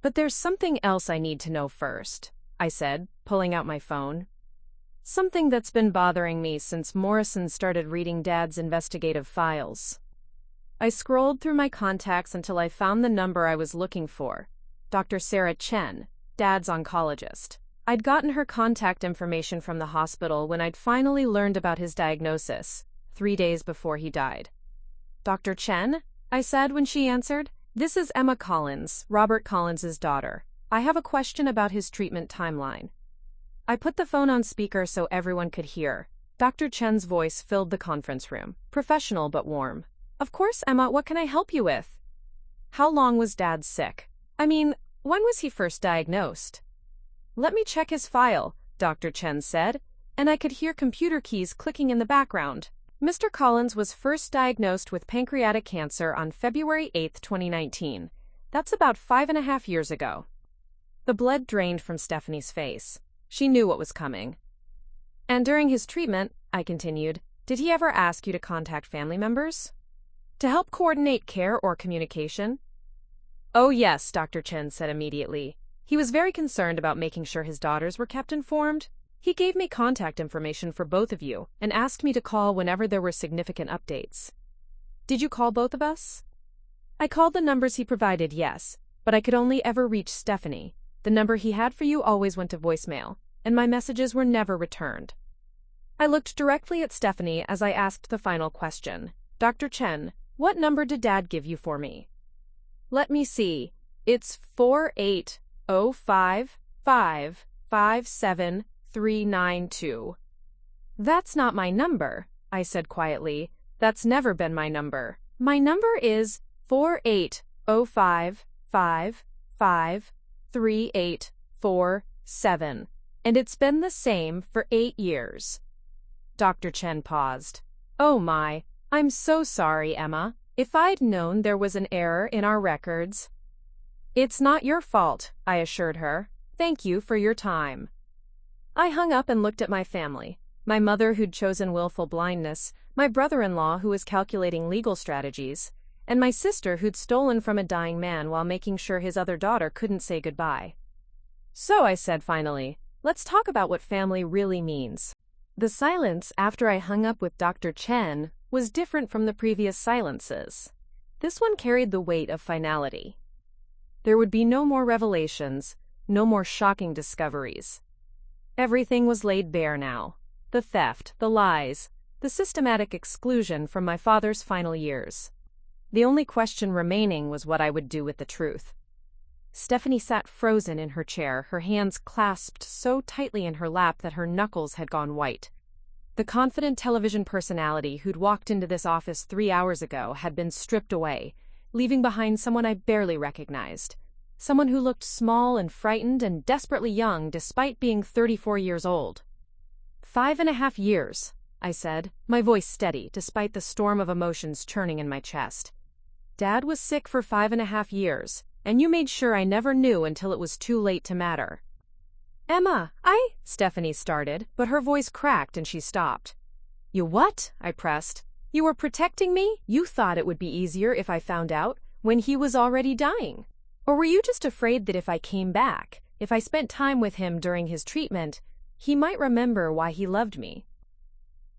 But there's something else I need to know first, I said, pulling out my phone. Something that's been bothering me since Morrison started reading Dad's investigative files. I scrolled through my contacts until I found the number I was looking for. Dr. Sarah Chen, Dad's oncologist. I'd gotten her contact information from the hospital when I'd finally learned about his diagnosis, 3 days before he died. Dr. Chen? I said when she answered. This is Emma Collins, Robert Collins's daughter. I have a question about his treatment timeline. I put the phone on speaker so everyone could hear. Dr. Chen's voice filled the conference room, professional but warm. Of course, Emma, what can I help you with? How long was Dad sick? I mean, when was he first diagnosed? Let me check his file, Dr. Chen said, and I could hear computer keys clicking in the background. Mr. Collins was first diagnosed with pancreatic cancer on February 8, 2019. That's about 5.5 years ago. The blood drained from Stephanie's face. She knew what was coming. And during his treatment, I continued, did he ever ask you to contact family members? To help coordinate care or communication? Oh yes, Dr. Chen said immediately. He was very concerned about making sure his daughters were kept informed. He gave me contact information for both of you and asked me to call whenever there were significant updates. Did you call both of us? I called the numbers he provided, yes, but I could only ever reach Stephanie. The number he had for you always went to voicemail, and my messages were never returned. I looked directly at Stephanie as I asked the final question. Dr. Chen, what number did Dad give you for me? Let me see. It's 4805557 That's not my number, I said quietly. That's never been my number. My number is 480555347, and it's been the same for 8 years. Dr. Chen paused. Oh my, I'm so sorry, Emma. If I'd known there was an error in our records. It's not your fault, I assured her. Thank you for your time. I hung up and looked at my family. My mother who'd chosen willful blindness, my brother-in-law who was calculating legal strategies, and my sister who'd stolen from a dying man while making sure his other daughter couldn't say goodbye. So I said finally, let's talk about what family really means. The silence after I hung up with Dr. Chen was different from the previous silences. This one carried the weight of finality. There would be no more revelations, no more shocking discoveries. Everything was laid bare now. The theft, the lies, the systematic exclusion from my father's final years. The only question remaining was what I would do with the truth. Stephanie sat frozen in her chair, her hands clasped so tightly in her lap that her knuckles had gone white. The confident television personality who'd walked into this office 3 hours ago had been stripped away, leaving behind someone I barely recognized. Someone who looked small and frightened and desperately young despite being 34 years old. 5.5 years, I said, my voice steady despite the storm of emotions churning in my chest. Dad was sick for 5.5 years, and you made sure I never knew until it was too late to matter. Emma, Stephanie started, but her voice cracked and she stopped. You what? I pressed. You were protecting me? You thought it would be easier if I found out when he was already dying? Or were you just afraid that if I came back, if I spent time with him during his treatment, he might remember why he loved me?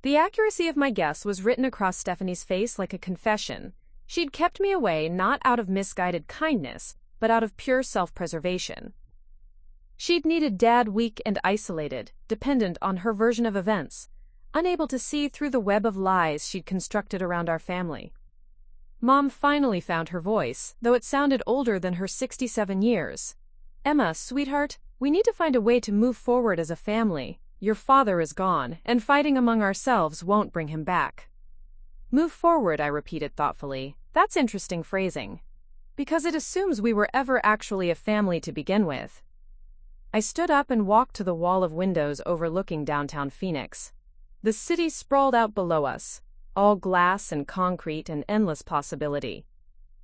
The accuracy of my guess was written across Stephanie's face like a confession. She'd kept me away not out of misguided kindness, but out of pure self-preservation. She'd needed Dad weak and isolated, dependent on her version of events, unable to see through the web of lies she'd constructed around our family. Mom finally found her voice, though it sounded older than her 67 years. Emma, sweetheart, we need to find a way to move forward as a family. Your father is gone, and fighting among ourselves won't bring him back. Move forward, I repeated thoughtfully. That's interesting phrasing. Because it assumes we were ever actually a family to begin with. I stood up and walked to the wall of windows overlooking downtown Phoenix. The city sprawled out below us, all glass and concrete and endless possibility.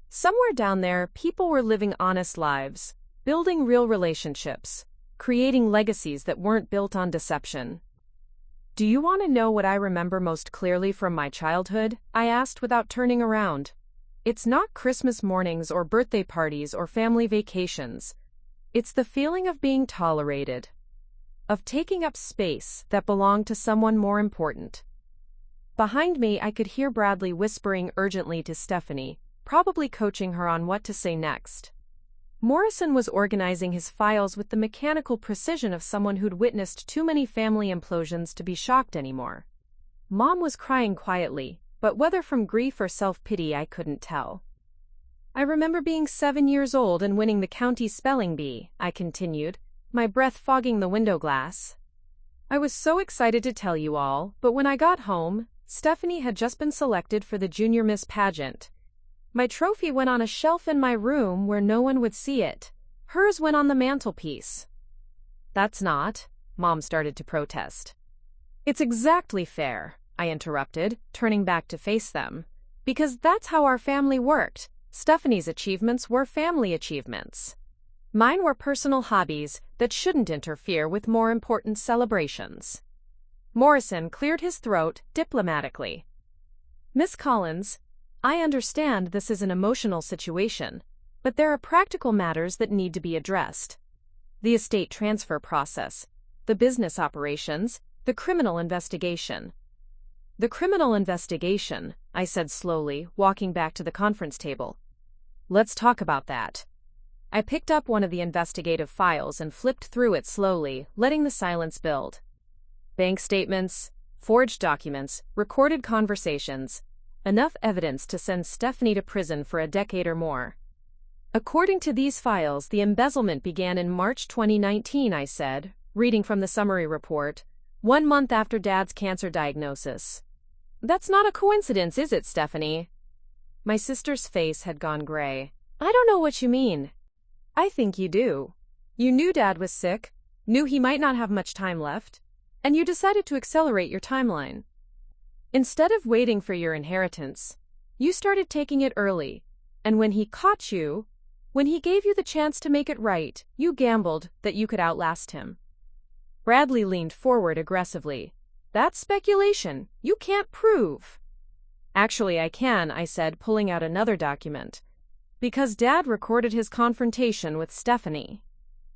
Somewhere down there, people were living honest lives, building real relationships, creating legacies that weren't built on deception. Do you want to know what I remember most clearly from my childhood? I asked without turning around. It's not Christmas mornings or birthday parties or family vacations. It's the feeling of being tolerated, of taking up space that belonged to someone more important. Behind me, I could hear Bradley whispering urgently to Stephanie, probably coaching her on what to say next. Morrison was organizing his files with the mechanical precision of someone who'd witnessed too many family implosions to be shocked anymore. Mom was crying quietly, but whether from grief or self-pity I couldn't tell. I remember being 7 years old and winning the county spelling bee, I continued, my breath fogging the window glass. I was so excited to tell you all, but when I got home, Stephanie had just been selected for the Junior Miss pageant. My trophy went on a shelf in my room where no one would see it. Hers went on the mantelpiece. That's not, Mom started to protest. It's exactly fair, I interrupted, turning back to face them. Because that's how our family worked. Stephanie's achievements were family achievements. Mine were personal hobbies that shouldn't interfere with more important celebrations. Morrison cleared his throat diplomatically. Miss Collins, I understand this is an emotional situation, but there are practical matters that need to be addressed. The estate transfer process, the business operations, the criminal investigation. The criminal investigation, I said slowly, walking back to the conference table. Let's talk about that. I picked up one of the investigative files and flipped through it slowly, letting the silence build. Bank statements, forged documents, recorded conversations. Enough evidence to send Stephanie to prison for a decade or more. According to these files, the embezzlement began in March 2019, I said, reading from the summary report, 1 month after Dad's cancer diagnosis. That's not a coincidence, is it, Stephanie? My sister's face had gone gray. I don't know what you mean. I think you do. You knew Dad was sick, knew he might not have much time left, and you decided to accelerate your timeline. Instead of waiting for your inheritance, you started taking it early. And when he caught you, when he gave you the chance to make it right, you gambled that you could outlast him." Bradley leaned forward aggressively. "That's speculation. You can't prove." "Actually, I can," I said, pulling out another document. "Because Dad recorded his confrontation with Stephanie.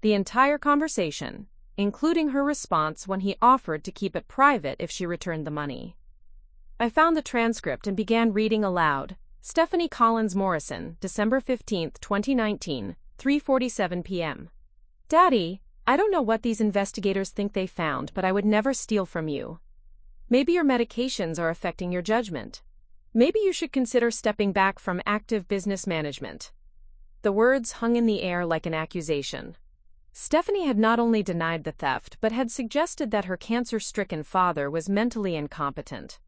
The entire conversation, including her response when he offered to keep it private if she returned the money." I found the transcript and began reading aloud. Stephanie Collins Morrison, December 15, 2019, 3:47 p.m. "Daddy, I don't know what these investigators think they found, but I would never steal from you. Maybe your medications are affecting your judgment. Maybe you should consider stepping back from active business management." The words hung in the air like an accusation. Stephanie had not only denied the theft, but had suggested that her cancer-stricken father was mentally incompetent.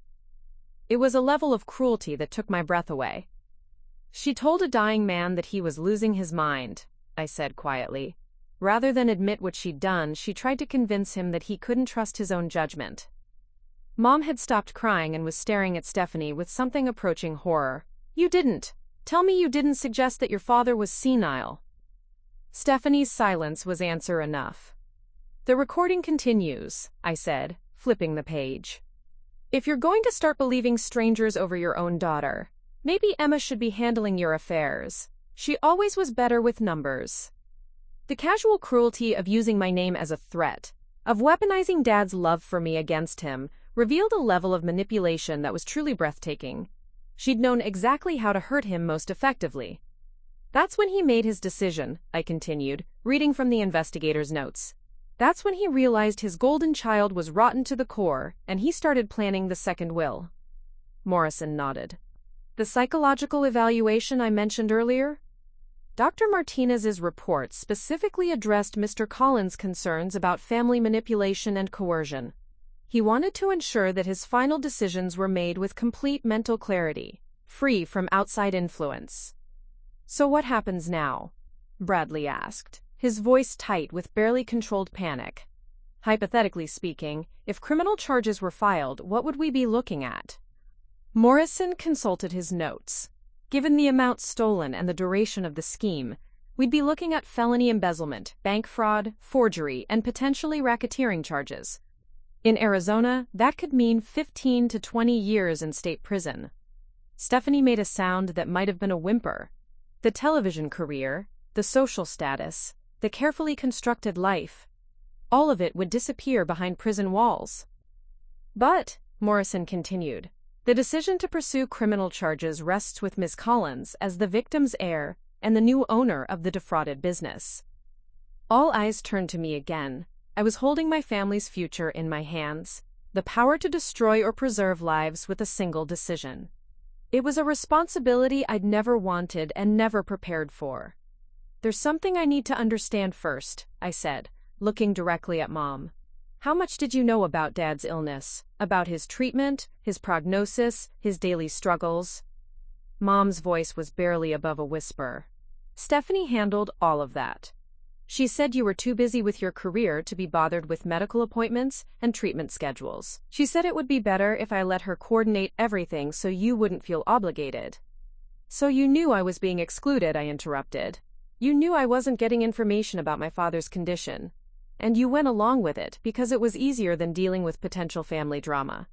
It was a level of cruelty that took my breath away. "She told a dying man that he was losing his mind," I said quietly. Rather than admit what she'd done, she tried to convince him that he couldn't trust his own judgment. Mom had stopped crying and was staring at Stephanie with something approaching horror. "You didn't. Tell me you didn't suggest that your father was senile." Stephanie's silence was answer enough. "The recording continues," I said, flipping the page. "If you're going to start believing strangers over your own daughter, maybe Emma should be handling your affairs. She always was better with numbers." The casual cruelty of using my name as a threat, of weaponizing Dad's love for me against him, revealed a level of manipulation that was truly breathtaking. She'd known exactly how to hurt him most effectively. "That's when he made his decision," I continued, reading from the investigator's notes. "That's when he realized his golden child was rotten to the core, and he started planning the second will." Morrison nodded. "The psychological evaluation I mentioned earlier? Dr. Martinez's report specifically addressed Mr. Collins' concerns about family manipulation and coercion. He wanted to ensure that his final decisions were made with complete mental clarity, free from outside influence." "So what happens now?" Bradley asked, his voice tight with barely controlled panic. "Hypothetically speaking, if criminal charges were filed, what would we be looking at?" Morrison consulted his notes. "Given the amount stolen and the duration of the scheme, we'd be looking at felony embezzlement, bank fraud, forgery, and potentially racketeering charges. In Arizona, that could mean 15 to 20 years in state prison." Stephanie made a sound that might have been a whimper. The television career, the social status, the carefully constructed life, all of it would disappear behind prison walls. "But," Morrison continued, "the decision to pursue criminal charges rests with Ms. Collins as the victim's heir and the new owner of the defrauded business." All eyes turned to me again. I was holding my family's future in my hands, the power to destroy or preserve lives with a single decision. It was a responsibility I'd never wanted and never prepared for. "There's something I need to understand first," I said, looking directly at Mom. "How much did you know about Dad's illness? About his treatment, his prognosis, his daily struggles?" Mom's voice was barely above a whisper. "Stephanie handled all of that. She said you were too busy with your career to be bothered with medical appointments and treatment schedules. She said it would be better if I let her coordinate everything so you wouldn't feel obligated." "So you knew I was being excluded," I interrupted. "You knew I wasn't getting information about my father's condition. And you went along with it because it was easier than dealing with potential family drama."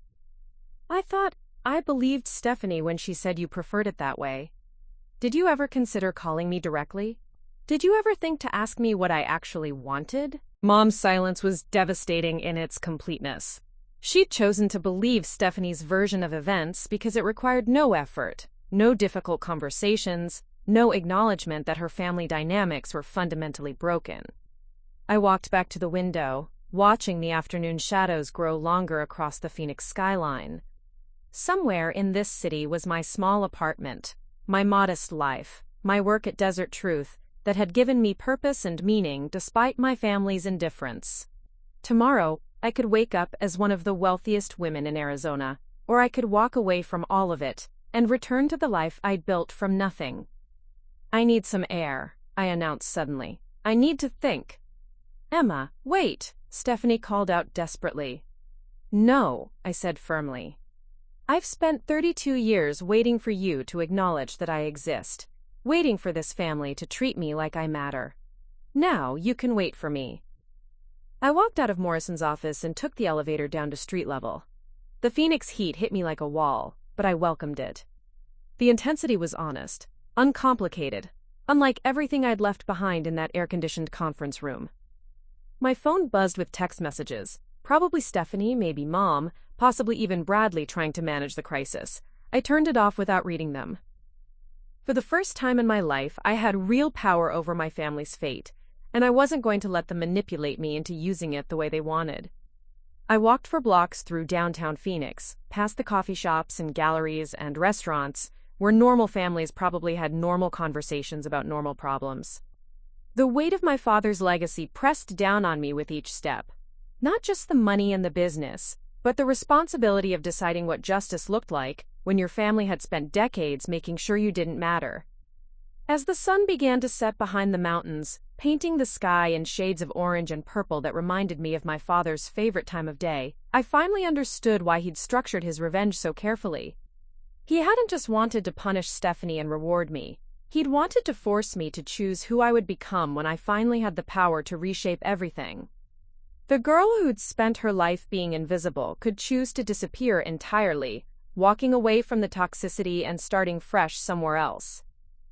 "I thought I believed Stephanie when she said you preferred it that way. Did you ever consider calling me directly? Did you ever think to ask me what I actually wanted?" Mom's silence was devastating in its completeness. She'd chosen to believe Stephanie's version of events because it required no effort, no difficult conversations, no acknowledgement that her family dynamics were fundamentally broken. I walked back to the window, watching the afternoon shadows grow longer across the Phoenix skyline. Somewhere in this city was my small apartment, my modest life, my work at Desert Truth, that had given me purpose and meaning despite my family's indifference. Tomorrow, I could wake up as one of the wealthiest women in Arizona, or I could walk away from all of it and return to the life I'd built from nothing. "I need some air," I announced suddenly. "I need to think." "Emma, wait," Stephanie called out desperately. "No," I said firmly. I've spent 32 years waiting for you to acknowledge that I exist, waiting for this family to treat me like I matter. Now you can wait for me." I walked out of Morrison's office and took the elevator down to street level. The Phoenix heat hit me like a wall, but I welcomed it. The intensity was honest, uncomplicated, unlike everything I'd left behind in that air-conditioned conference room. My phone buzzed with text messages, probably Stephanie, maybe Mom, possibly even Bradley trying to manage the crisis. I turned it off without reading them. For the first time in my life, I had real power over my family's fate, and I wasn't going to let them manipulate me into using it the way they wanted. I walked for blocks through downtown Phoenix, past the coffee shops and galleries and restaurants, where normal families probably had normal conversations about normal problems. The weight of my father's legacy pressed down on me with each step. Not just the money and the business, but the responsibility of deciding what justice looked like when your family had spent decades making sure you didn't matter. As the sun began to set behind the mountains, painting the sky in shades of orange and purple that reminded me of my father's favorite time of day, I finally understood why he'd structured his revenge so carefully. He hadn't just wanted to punish Stephanie and reward me. He'd wanted to force me to choose who I would become when I finally had the power to reshape everything. The girl who'd spent her life being invisible could choose to disappear entirely, walking away from the toxicity and starting fresh somewhere else.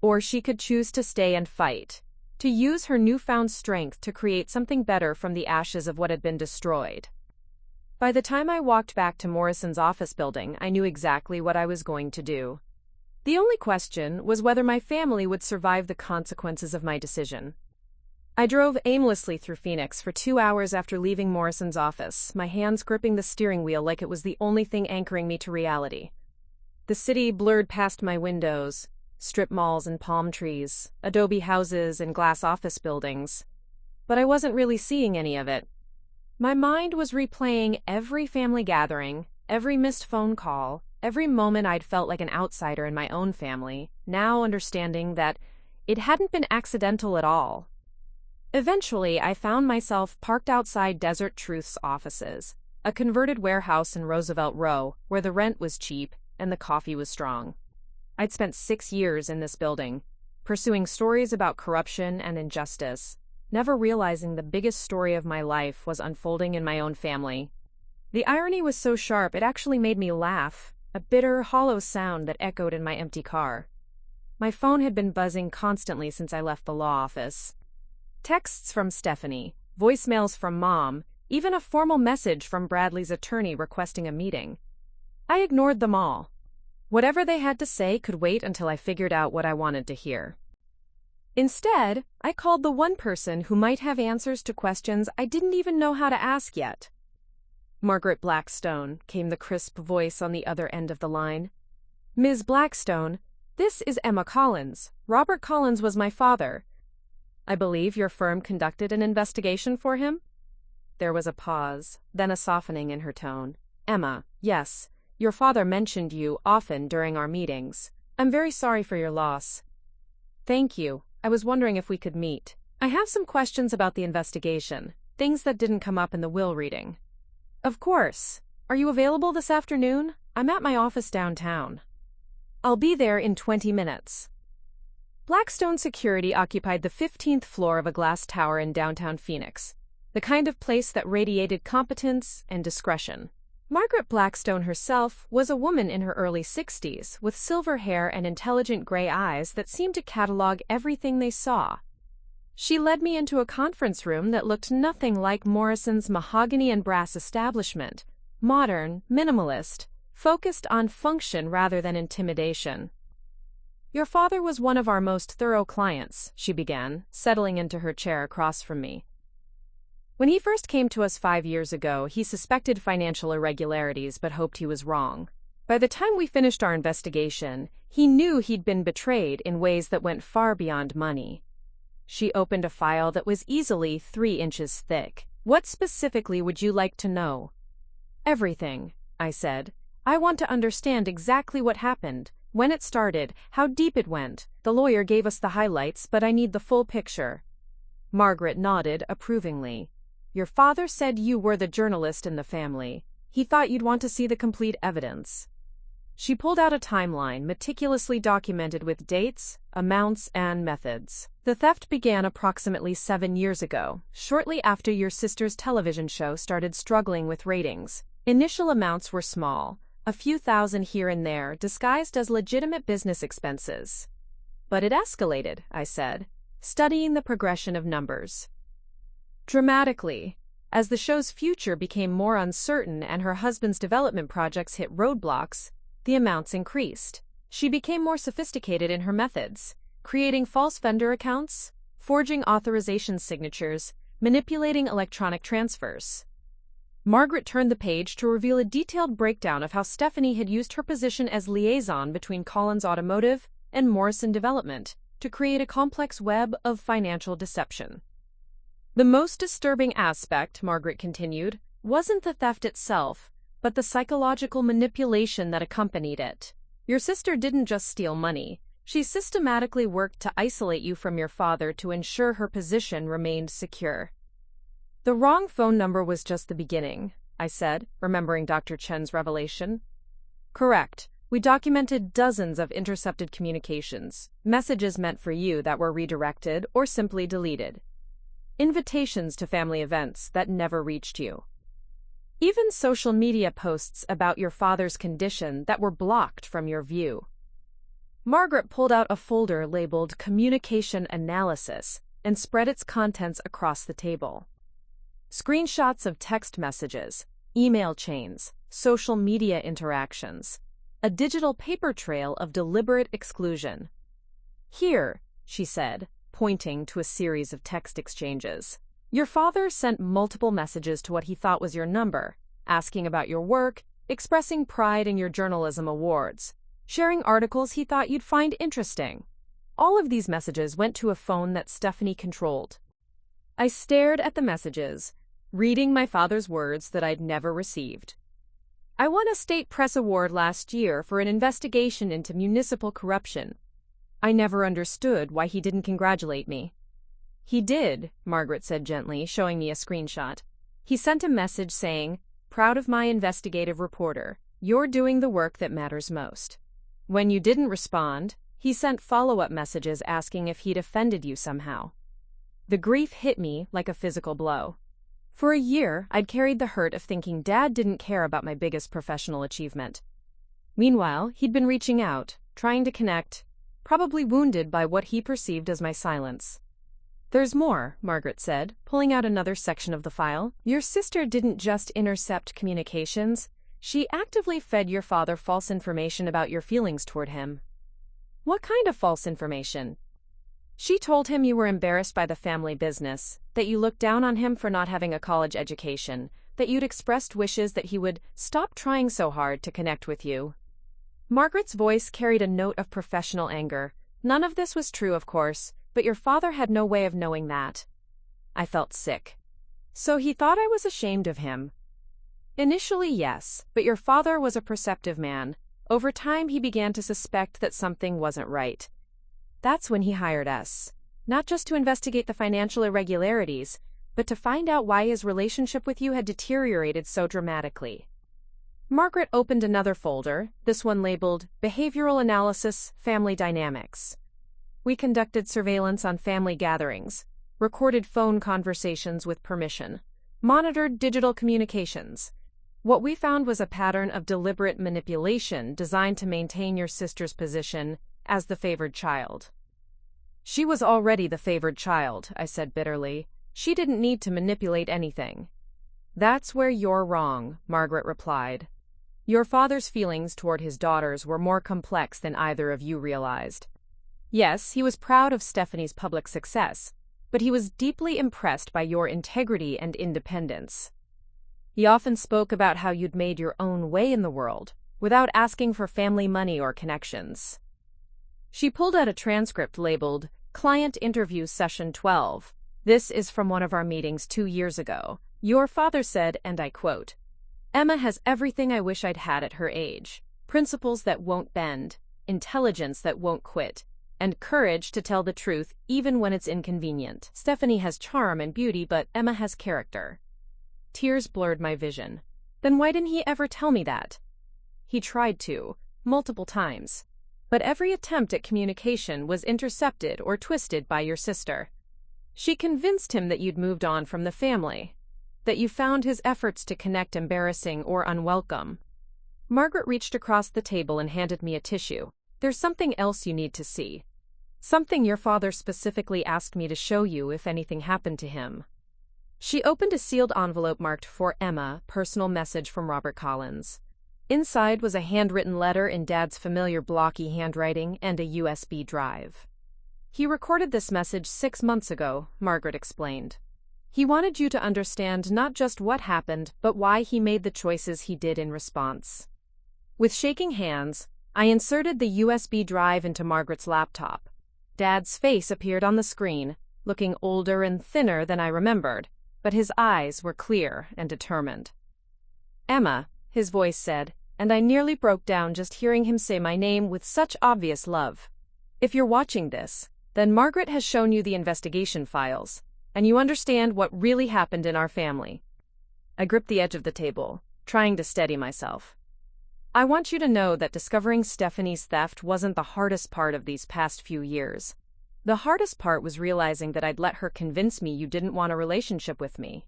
Or she could choose to stay and fight, to use her newfound strength to create something better from the ashes of what had been destroyed. By the time I walked back to Morrison's office building, I knew exactly what I was going to do. The only question was whether my family would survive the consequences of my decision. I drove aimlessly through Phoenix for 2 hours after leaving Morrison's office, my hands gripping the steering wheel like it was the only thing anchoring me to reality. The city blurred past my windows, strip malls and palm trees, adobe houses and glass office buildings. But I wasn't really seeing any of it. My mind was replaying every family gathering, every missed phone call, every moment I'd felt like an outsider in my own family, now understanding that it hadn't been accidental at all. Eventually, I found myself parked outside Desert Truth's offices, a converted warehouse in Roosevelt Row where the rent was cheap and the coffee was strong. I'd spent 6 years in this building, pursuing stories about corruption and injustice, never realizing the biggest story of my life was unfolding in my own family. The irony was so sharp it actually made me laugh, a bitter, hollow sound that echoed in my empty car. My phone had been buzzing constantly since I left the law office. Texts from Stephanie, voicemails from Mom, even a formal message from Bradley's attorney requesting a meeting. I ignored them all. Whatever they had to say could wait until I figured out what I wanted to hear. Instead, I called the one person who might have answers to questions I didn't even know how to ask yet. "Margaret Blackstone," came the crisp voice on the other end of the line. "Ms. Blackstone, this is Emma Collins. Robert Collins was my father. I believe your firm conducted an investigation for him?" There was a pause, then a softening in her tone. "Emma, yes. Your father mentioned you often during our meetings. I'm very sorry for your loss." "Thank you. I was wondering if we could meet. I have some questions about the investigation, things that didn't come up in the will reading." "Of course. Are you available this afternoon? I'm at my office downtown." "I'll be there in 20 minutes. Blackstone Security occupied the 15th floor of a glass tower in downtown Phoenix, the kind of place that radiated competence and discretion. Margaret Blackstone herself was a woman in her early 60s with silver hair and intelligent gray eyes that seemed to catalog everything they saw. She led me into a conference room that looked nothing like Morrison's mahogany and brass establishment, modern, minimalist, focused on function rather than intimidation. "Your father was one of our most thorough clients," she began, settling into her chair across from me. "When he first came to us 5 years ago, he suspected financial irregularities but hoped he was wrong. By the time we finished our investigation, he knew he'd been betrayed in ways that went far beyond money." She opened a file that was easily 3 inches thick. "What specifically would you like to know?" "Everything," I said. "I want to understand exactly what happened, when it started, how deep it went. The lawyer gave us the highlights, but I need the full picture." Margaret nodded approvingly. "Your father said you were the journalist in the family. He thought you'd want to see the complete evidence." She pulled out a timeline meticulously documented with dates, amounts, and methods. The theft began approximately 7 years ago, shortly after your sister's television show started struggling with ratings. Initial amounts were small, a few thousand here and there, disguised as legitimate business expenses. But it escalated, I said, studying the progression of numbers. Dramatically, as the show's future became more uncertain and her husband's development projects hit roadblocks, the amounts increased. She became more sophisticated in her methods, creating false vendor accounts, forging authorization signatures, manipulating electronic transfers. Margaret turned the page to reveal a detailed breakdown of how Stephanie had used her position as liaison between Collins Automotive and Morrison Development to create a complex web of financial deception. The most disturbing aspect, Margaret continued, wasn't the theft itself, but the psychological manipulation that accompanied it. Your sister didn't just steal money. She systematically worked to isolate you from your father to ensure her position remained secure. The wrong phone number was just the beginning, I said, remembering Dr. Chen's revelation. Correct. We documented dozens of intercepted communications, messages meant for you that were redirected or simply deleted. Invitations to family events that never reached you. Even social media posts about your father's condition that were blocked from your view. Margaret pulled out a folder labeled Communication Analysis and spread its contents across the table. Screenshots of text messages, email chains, social media interactions, a digital paper trail of deliberate exclusion. Here, she said, pointing to a series of text exchanges. Your father sent multiple messages to what he thought was your number, asking about your work, expressing pride in your journalism awards, sharing articles he thought you'd find interesting. All of these messages went to a phone that Stephanie controlled. I stared at the messages, reading my father's words that I'd never received. I won a state press award last year for an investigation into municipal corruption. I never understood why he didn't congratulate me. He did, Margaret said gently, showing me a screenshot. He sent a message saying, "Proud of my investigative reporter. You're doing the work that matters most." When you didn't respond, he sent follow-up messages asking if he'd offended you somehow. The grief hit me like a physical blow. For a year, I'd carried the hurt of thinking Dad didn't care about my biggest professional achievement. Meanwhile, he'd been reaching out, trying to connect, probably wounded by what he perceived as my silence. There's more, Margaret said, pulling out another section of the file. Your sister didn't just intercept communications. She actively fed your father false information about your feelings toward him. What kind of false information? She told him you were embarrassed by the family business, that you looked down on him for not having a college education, that you'd expressed wishes that he would stop trying so hard to connect with you. Margaret's voice carried a note of professional anger. None of this was true, of course, but your father had no way of knowing that. I felt sick. So he thought I was ashamed of him. Initially, yes, but your father was a perceptive man. Over time, he began to suspect that something wasn't right. That's when he hired us, not just to investigate the financial irregularities, but to find out why his relationship with you had deteriorated so dramatically. Margaret opened another folder, this one labeled Behavioral Analysis, Family Dynamics. We conducted surveillance on family gatherings, recorded phone conversations with permission, monitored digital communications. What we found was a pattern of deliberate manipulation designed to maintain your sister's position as the favored child. She was already the favored child, I said bitterly. She didn't need to manipulate anything. That's where you're wrong, Margaret replied. Your father's feelings toward his daughters were more complex than either of you realized. Yes, he was proud of Stephanie's public success, but he was deeply impressed by your integrity and independence. He often spoke about how you'd made your own way in the world, without asking for family money or connections. She pulled out a transcript labeled Client Interview Session 12. This is from one of our meetings 2 years ago. Your father said, and I quote, "Emma has everything I wish I'd had at her age. Principles that won't bend, intelligence that won't quit, and courage to tell the truth even when it's inconvenient. Stephanie has charm and beauty, but Emma has character." Tears blurred my vision. Then why didn't he ever tell me that? He tried to, multiple times. But every attempt at communication was intercepted or twisted by your sister. She convinced him that you'd moved on from the family, that you found his efforts to connect embarrassing or unwelcome. Margaret reached across the table and handed me a tissue. There's something else you need to see. Something your father specifically asked me to show you if anything happened to him. She opened a sealed envelope marked "For Emma, personal message from Robert Collins." Inside was a handwritten letter in Dad's familiar blocky handwriting and a USB drive. He recorded this message 6 months ago, Margaret explained. He wanted you to understand not just what happened, but why he made the choices he did in response. With shaking hands, I inserted the USB drive into Margaret's laptop. Dad's face appeared on the screen, looking older and thinner than I remembered, but his eyes were clear and determined. "Emma," his voice said, and I nearly broke down just hearing him say my name with such obvious love. "If you're watching this, then Margaret has shown you the investigation files, and you understand what really happened in our family." I gripped the edge of the table, trying to steady myself. "I want you to know that discovering Stephanie's theft wasn't the hardest part of these past few years. The hardest part was realizing that I'd let her convince me you didn't want a relationship with me.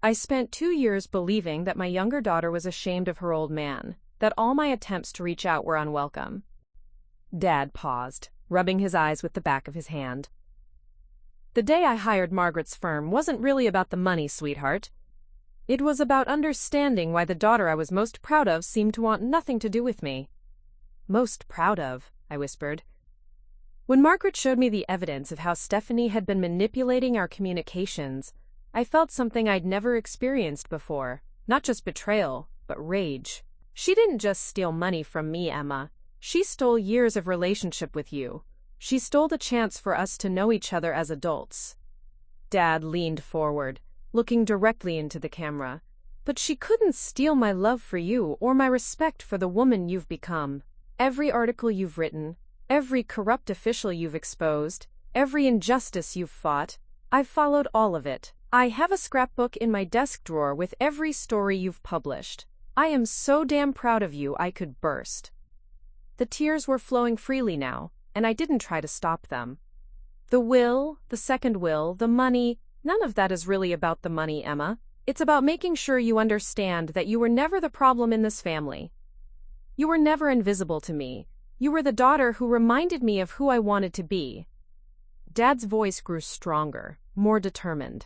I spent 2 years believing that my younger daughter was ashamed of her old man, that all my attempts to reach out were unwelcome." Dad paused, rubbing his eyes with the back of his hand. "The day I hired Margaret's firm wasn't really about the money, sweetheart. It was about understanding why the daughter I was most proud of seemed to want nothing to do with me." "Most proud of," I whispered. When Margaret showed me the evidence of how Stephanie had been manipulating our communications, I felt something I'd never experienced before. Not just betrayal, but rage. "She didn't just steal money from me, Emma. She stole years of relationship with you. She stole the chance for us to know each other as adults." Dad leaned forward, looking directly into the camera. "But she couldn't steal my love for you or my respect for the woman you've become. Every article you've written, every corrupt official you've exposed, every injustice you've fought, I've followed all of it. I have a scrapbook in my desk drawer with every story you've published. I am so damn proud of you I could burst." The tears were flowing freely now, and I didn't try to stop them. "The will, the second will, the money, none of that is really about the money, Emma. It's about making sure you understand that you were never the problem in this family. You were never invisible to me. You were the daughter who reminded me of who I wanted to be." Dad's voice grew stronger, more determined.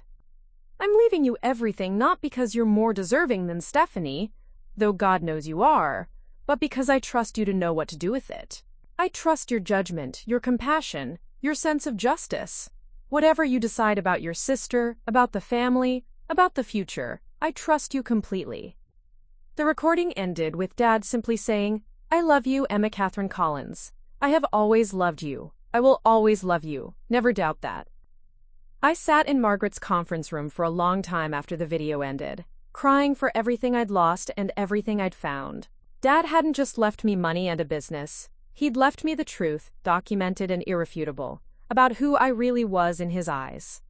"I'm leaving you everything not because you're more deserving than Stephanie, though God knows you are, but because I trust you to know what to do with it. I trust your judgment, your compassion, your sense of justice. Whatever you decide about your sister, about the family, about the future, I trust you completely." The recording ended with Dad simply saying, "I love you, Emma Catherine Collins. I have always loved you. I will always love you. Never doubt that." I sat in Margaret's conference room for a long time after the video ended, crying for everything I'd lost and everything I'd found. Dad hadn't just left me money and a business. He'd left me the truth, documented and irrefutable, about who I really was in his eyes.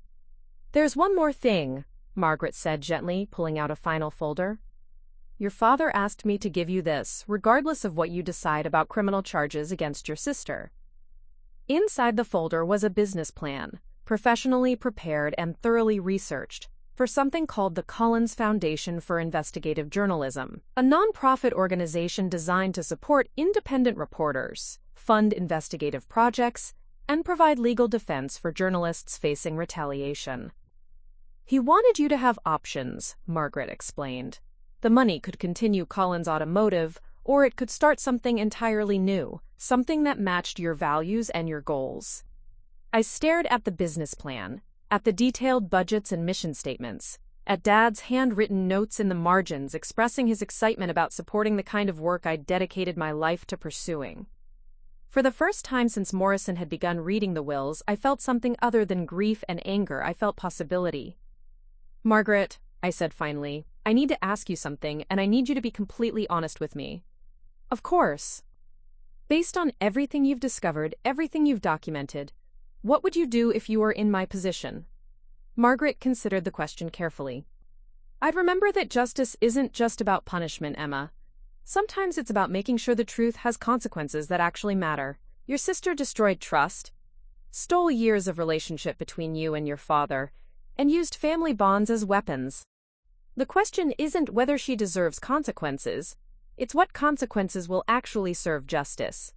"There's one more thing," Margaret said gently, pulling out a final folder. "Your father asked me to give you this, regardless of what you decide about criminal charges against your sister." Inside the folder was a business plan, professionally prepared and thoroughly researched, for something called the Collins Foundation for Investigative Journalism, a nonprofit organization designed to support independent reporters, fund investigative projects, and provide legal defense for journalists facing retaliation. "He wanted you to have options," Margaret explained. "The money could continue Collins Automotive, or it could start something entirely new, something that matched your values and your goals." I stared at the business plan, at the detailed budgets and mission statements, at Dad's handwritten notes in the margins expressing his excitement about supporting the kind of work I'd dedicated my life to pursuing. For the first time since Morrison had begun reading the wills, I felt something other than grief and anger. I felt possibility. "Margaret," I said finally, "I need to ask you something, and I need you to be completely honest with me." "Of course." "Based on everything you've discovered, everything you've documented, what would you do if you were in my position?" Margaret considered the question carefully. "I'd remember that justice isn't just about punishment, Emma. Sometimes it's about making sure the truth has consequences that actually matter. Your sister destroyed trust, stole years of relationship between you and your father, and used family bonds as weapons. The question isn't whether she deserves consequences, it's what consequences will actually serve justice.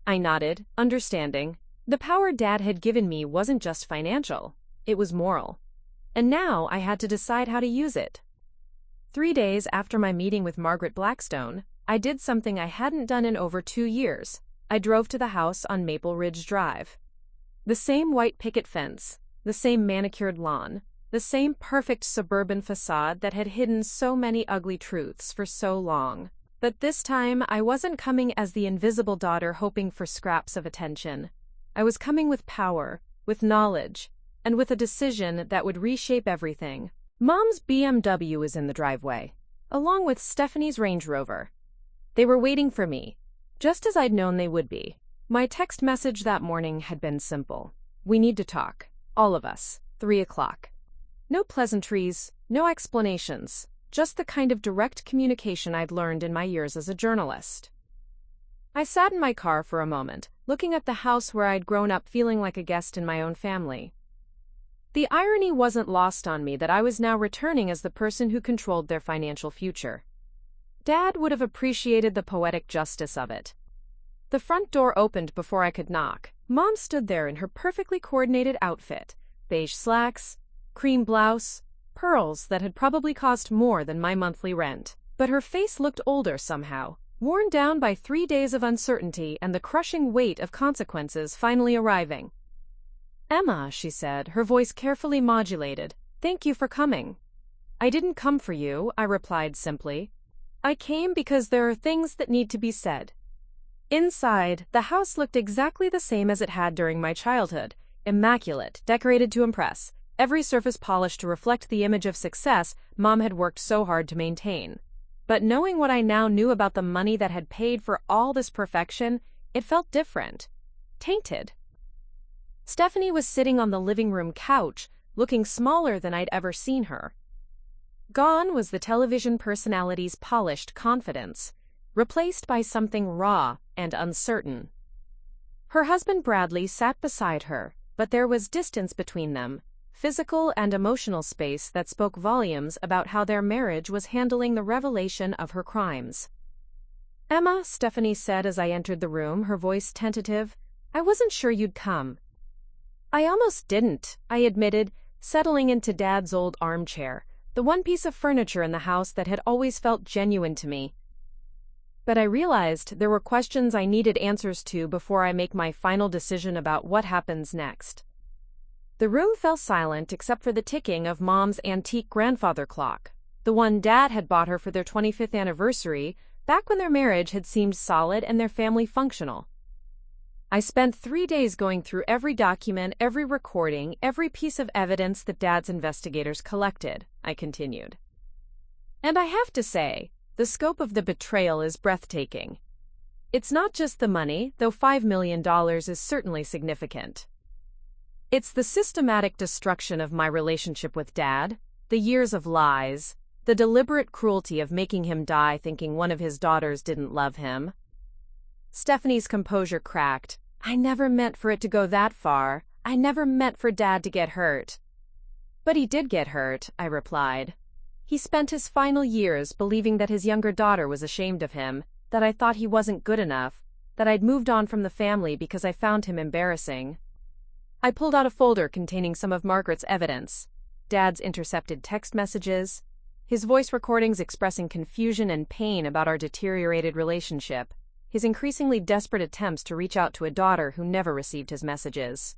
I nodded, understanding. The power Dad had given me wasn't just financial, it was moral. And now I had to decide how to use it. 3 days after my meeting with Margaret Blackstone, I did something I hadn't done in over 2 years. I drove to the house on Maple Ridge Drive. The same white picket fence, the same manicured lawn, the same perfect suburban facade that had hidden so many ugly truths for so long. But this time, I wasn't coming as the invisible daughter hoping for scraps of attention. I was coming with power, with knowledge, and with a decision that would reshape everything. Mom's BMW was in the driveway, along with Stephanie's Range Rover. They were waiting for me, just as I'd known they would be. My text message that morning had been simple. We need to talk. All of us. 3 o'clock. No pleasantries, no explanations, just the kind of direct communication I'd learned in my years as a journalist. I sat in my car for a moment, looking at the house where I'd grown up feeling like a guest in my own family. The irony wasn't lost on me that I was now returning as the person who controlled their financial future. Dad would have appreciated the poetic justice of it. The front door opened before I could knock. Mom stood there in her perfectly coordinated outfit, beige slacks, cream blouse, pearls that had probably cost more than my monthly rent. But her face looked older somehow, worn down by 3 days of uncertainty and the crushing weight of consequences finally arriving. "Emma," she said, her voice carefully modulated, "thank you for coming." "I didn't come for you," I replied simply. "I came because there are things that need to be said." Inside, the house looked exactly the same as it had during my childhood, immaculate, decorated to impress, every surface polished to reflect the image of success Mom had worked so hard to maintain. But knowing what I now knew about the money that had paid for all this perfection, it felt different. Tainted. Stephanie was sitting on the living room couch, looking smaller than I'd ever seen her. Gone was the television personality's polished confidence, replaced by something raw and uncertain. Her husband Bradley sat beside her, but there was distance between them, physical and emotional space that spoke volumes about how their marriage was handling the revelation of her crimes. "Emma," Stephanie said as I entered the room, her voice tentative, "I wasn't sure you'd come." "I almost didn't," I admitted, settling into Dad's old armchair, the one piece of furniture in the house that had always felt genuine to me. But I realized there were questions I needed answers to before I make my final decision about what happens next. The room fell silent except for the ticking of Mom's antique grandfather clock, the one Dad had bought her for their 25th anniversary, back when their marriage had seemed solid and their family functional. I spent 3 days going through every document, every recording, every piece of evidence that Dad's investigators collected, I continued. And I have to say, the scope of the betrayal is breathtaking. It's not just the money, though $5 million is certainly significant. It's the systematic destruction of my relationship with Dad, the years of lies, the deliberate cruelty of making him die thinking one of his daughters didn't love him. Stephanie's composure cracked. "I never meant for it to go that far. I never meant for Dad to get hurt." "But he did get hurt," I replied. "He spent his final years believing that his younger daughter was ashamed of him, that I thought he wasn't good enough, that I'd moved on from the family because I found him embarrassing." I pulled out a folder containing some of Margaret's evidence. Dad's intercepted text messages, his voice recordings expressing confusion and pain about our deteriorated relationship, his increasingly desperate attempts to reach out to a daughter who never received his messages.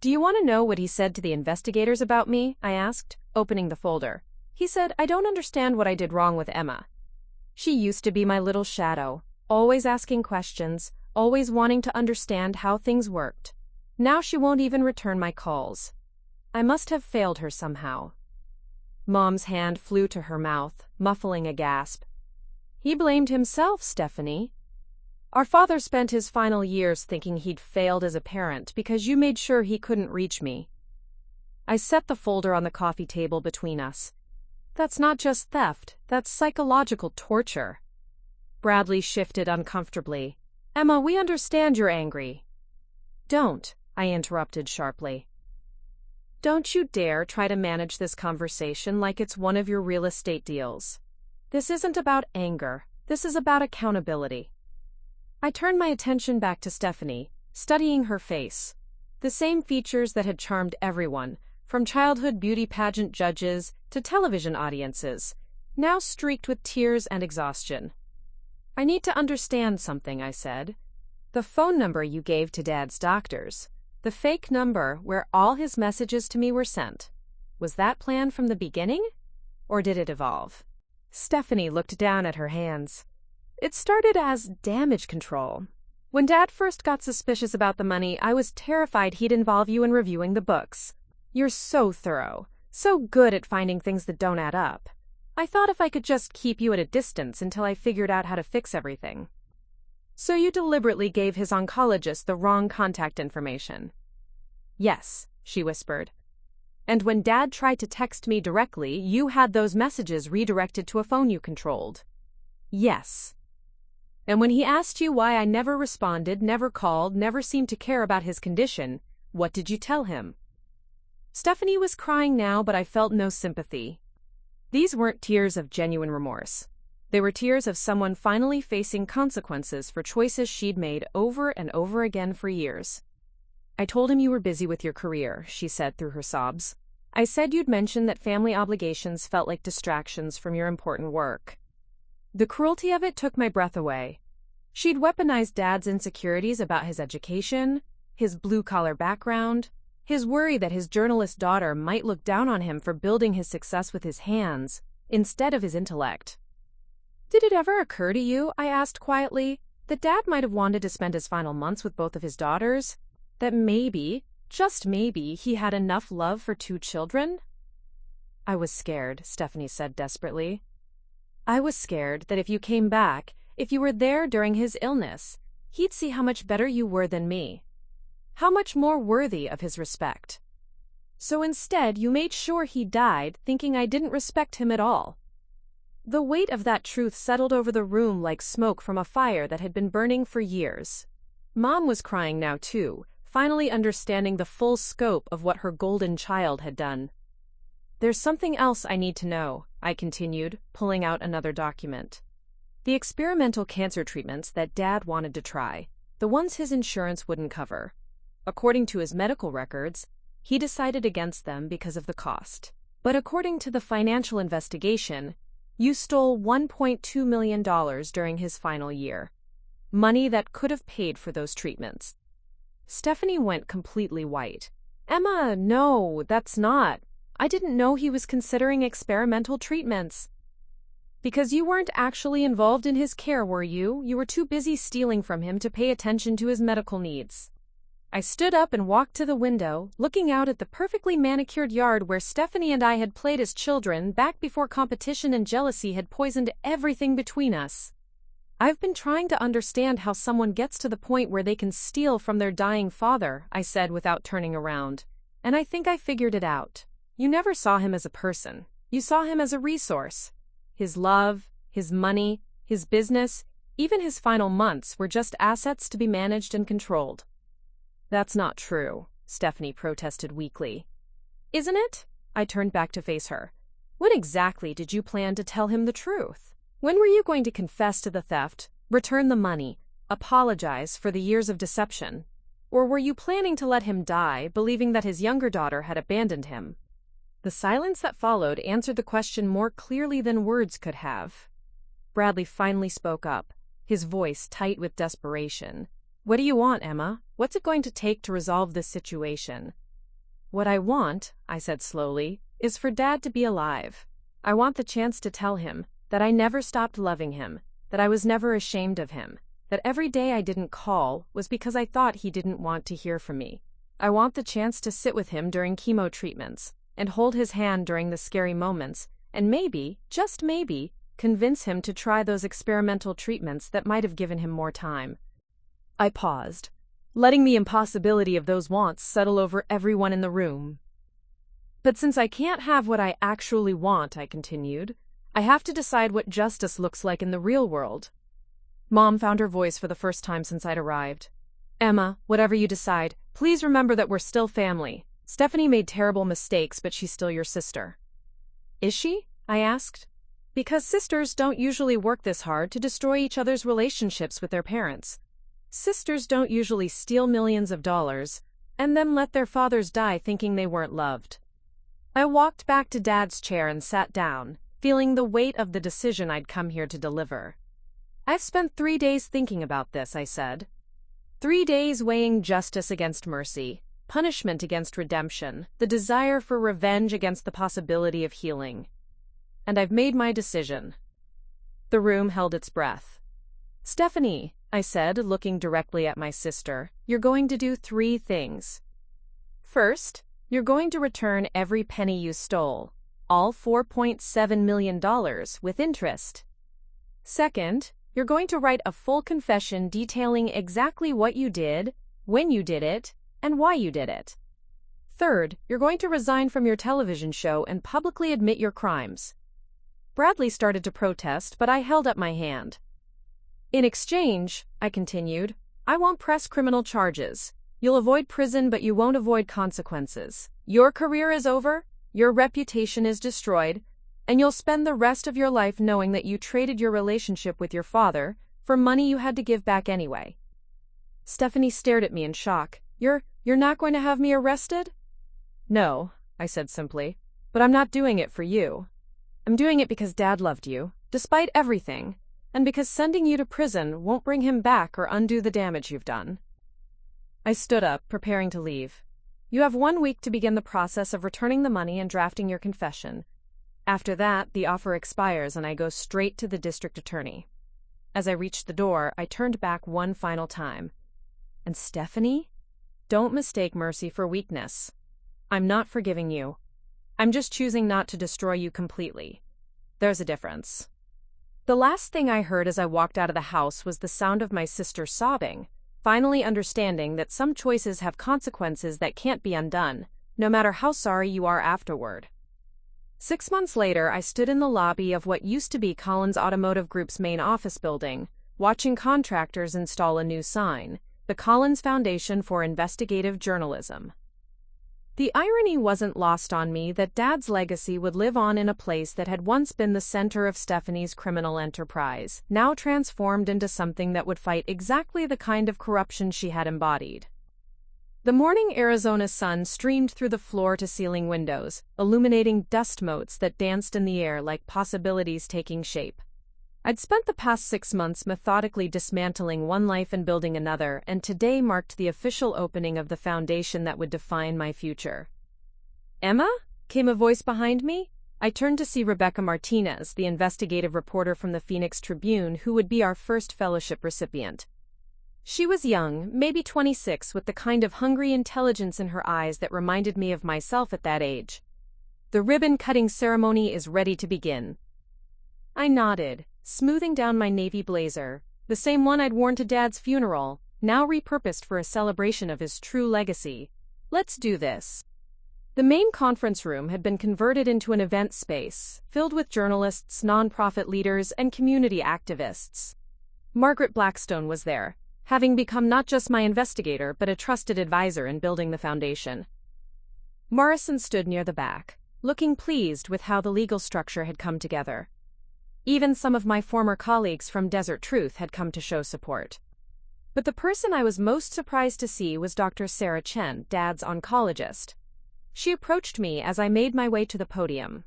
"Do you want to know what he said to the investigators about me?" I asked, opening the folder. "He said, I don't understand what I did wrong with Emma. She used to be my little shadow, always asking questions, always wanting to understand how things worked. Now she won't even return my calls. I must have failed her somehow." Mom's hand flew to her mouth, muffling a gasp. "He blamed himself, Stephanie. Our father spent his final years thinking he'd failed as a parent because you made sure he couldn't reach me." I set the folder on the coffee table between us. "That's not just theft, that's psychological torture." Bradley shifted uncomfortably. Emma, we understand you're angry. Don't, I interrupted sharply. Don't you dare try to manage this conversation like it's one of your real estate deals. This isn't about anger. This is about accountability. I turned my attention back to Stephanie, studying her face. The same features that had charmed everyone, from childhood beauty pageant judges to television audiences, now streaked with tears and exhaustion. I need to understand something, I said. The phone number you gave to Dad's doctors, the fake number where all his messages to me were sent, was that planned from the beginning? Or did it evolve? Stephanie looked down at her hands. It started as damage control. When Dad first got suspicious about the money, I was terrified he'd involve you in reviewing the books. You're so thorough, so good at finding things that don't add up. I thought if I could just keep you at a distance until I figured out how to fix everything. So you deliberately gave his oncologist the wrong contact information. Yes, she whispered. And when Dad tried to text me directly, you had those messages redirected to a phone you controlled. Yes. And when he asked you why I never responded, never called, never seemed to care about his condition, what did you tell him? Stephanie was crying now, but I felt no sympathy. These weren't tears of genuine remorse. They were tears of someone finally facing consequences for choices she'd made over and over again for years. I told him you were busy with your career, she said through her sobs. I said you'd mentioned that family obligations felt like distractions from your important work. The cruelty of it took my breath away. She'd weaponized Dad's insecurities about his education, his blue-collar background, his worry that his journalist daughter might look down on him for building his success with his hands instead of his intellect. Did it ever occur to you, I asked quietly, that Dad might have wanted to spend his final months with both of his daughters? That maybe, just maybe, he had enough love for 2 children? I was scared, Stephanie said desperately. I was scared that if you came back, if you were there during his illness, he'd see how much better you were than me. How much more worthy of his respect. So instead, you made sure he died thinking I didn't respect him at all. The weight of that truth settled over the room like smoke from a fire that had been burning for years. Mom was crying now too, finally understanding the full scope of what her golden child had done. There's something else I need to know, I continued, pulling out another document. The experimental cancer treatments that Dad wanted to try, the ones his insurance wouldn't cover. According to his medical records, he decided against them because of the cost. But according to the financial investigation, you stole $1.2 million during his final year. Money that could have paid for those treatments. Stephanie went completely white. Emma, no, that's not. I didn't know he was considering experimental treatments. Because you weren't actually involved in his care, were you? You were too busy stealing from him to pay attention to his medical needs. I stood up and walked to the window, looking out at the perfectly manicured yard where Stephanie and I had played as children back before competition and jealousy had poisoned everything between us. I've been trying to understand how someone gets to the point where they can steal from their dying father, I said without turning around. And I think I figured it out. You never saw him as a person. You saw him as a resource. His love, his money, his business, even his final months were just assets to be managed and controlled. That's not true, Stephanie protested weakly. Isn't it? I turned back to face her. When exactly did you plan to tell him the truth? When were you going to confess to the theft, return the money, apologize for the years of deception? Or were you planning to let him die, believing that his younger daughter had abandoned him? The silence that followed answered the question more clearly than words could have. Bradley finally spoke up, his voice tight with desperation. What do you want, Emma? What's it going to take to resolve this situation? What I want, I said slowly, is for Dad to be alive. I want the chance to tell him that I never stopped loving him, that I was never ashamed of him, that every day I didn't call was because I thought he didn't want to hear from me. I want the chance to sit with him during chemo treatments and hold his hand during the scary moments and maybe, just maybe, convince him to try those experimental treatments that might have given him more time. I paused, letting the impossibility of those wants settle over everyone in the room. But since I can't have what I actually want, I continued, I have to decide what justice looks like in the real world. Mom found her voice for the first time since I'd arrived. Emma, whatever you decide, please remember that we're still family. Stephanie made terrible mistakes, but she's still your sister. Is she? I asked. Because sisters don't usually work this hard to destroy each other's relationships with their parents. Sisters don't usually steal millions of dollars and then let their fathers die thinking they weren't loved. I walked back to Dad's chair and sat down, feeling the weight of the decision I'd come here to deliver. I've spent 3 days thinking about this, I said. 3 days weighing justice against mercy, punishment against redemption, the desire for revenge against the possibility of healing. And I've made my decision. The room held its breath. Stephanie, I said, looking directly at my sister, you're going to do 3 things. First, you're going to return every penny you stole, all $4.7 million with interest. Second, you're going to write a full confession detailing exactly what you did, when you did it, and why you did it. Third, you're going to resign from your television show and publicly admit your crimes. Bradley started to protest, but I held up my hand. In exchange, I continued, I won't press criminal charges. You'll avoid prison, but you won't avoid consequences. Your career is over, your reputation is destroyed, and you'll spend the rest of your life knowing that you traded your relationship with your father for money you had to give back anyway. Stephanie stared at me in shock. You're not going to have me arrested? No, I said simply, but I'm not doing it for you. I'm doing it because Dad loved you, despite everything, and because sending you to prison won't bring him back or undo the damage you've done. I stood up, preparing to leave. You have 1 week to begin the process of returning the money and drafting your confession. After that, the offer expires and I go straight to the district attorney. As I reached the door, I turned back one final time. And Stephanie? Don't mistake mercy for weakness. I'm not forgiving you. I'm just choosing not to destroy you completely. There's a difference. The last thing I heard as I walked out of the house was the sound of my sister sobbing, finally understanding that some choices have consequences that can't be undone, no matter how sorry you are afterward. 6 months later, I stood in the lobby of what used to be Collins Automotive Group's main office building, watching contractors install a new sign, the Collins Foundation for Investigative Journalism. The irony wasn't lost on me that Dad's legacy would live on in a place that had once been the center of Stephanie's criminal enterprise, now transformed into something that would fight exactly the kind of corruption she had embodied. The morning Arizona sun streamed through the floor-to-ceiling windows, illuminating dust motes that danced in the air like possibilities taking shape. I'd spent the past 6 months methodically dismantling one life and building another, and today marked the official opening of the foundation that would define my future. Emma? Came a voice behind me. I turned to see Rebecca Martinez, the investigative reporter from the Phoenix Tribune, who would be our first fellowship recipient. She was young, maybe 26, with the kind of hungry intelligence in her eyes that reminded me of myself at that age. The ribbon-cutting ceremony is ready to begin. I nodded, smoothing down my navy blazer, the same one I'd worn to Dad's funeral, now repurposed for a celebration of his true legacy. Let's do this. The main conference room had been converted into an event space, filled with journalists, nonprofit leaders, and community activists. Margaret Blackstone was there, having become not just my investigator but a trusted advisor in building the foundation. Morrison stood near the back, looking pleased with how the legal structure had come together. Even some of my former colleagues from Desert Truth had come to show support. But the person I was most surprised to see was Dr. Sarah Chen, Dad's oncologist. She approached me as I made my way to the podium.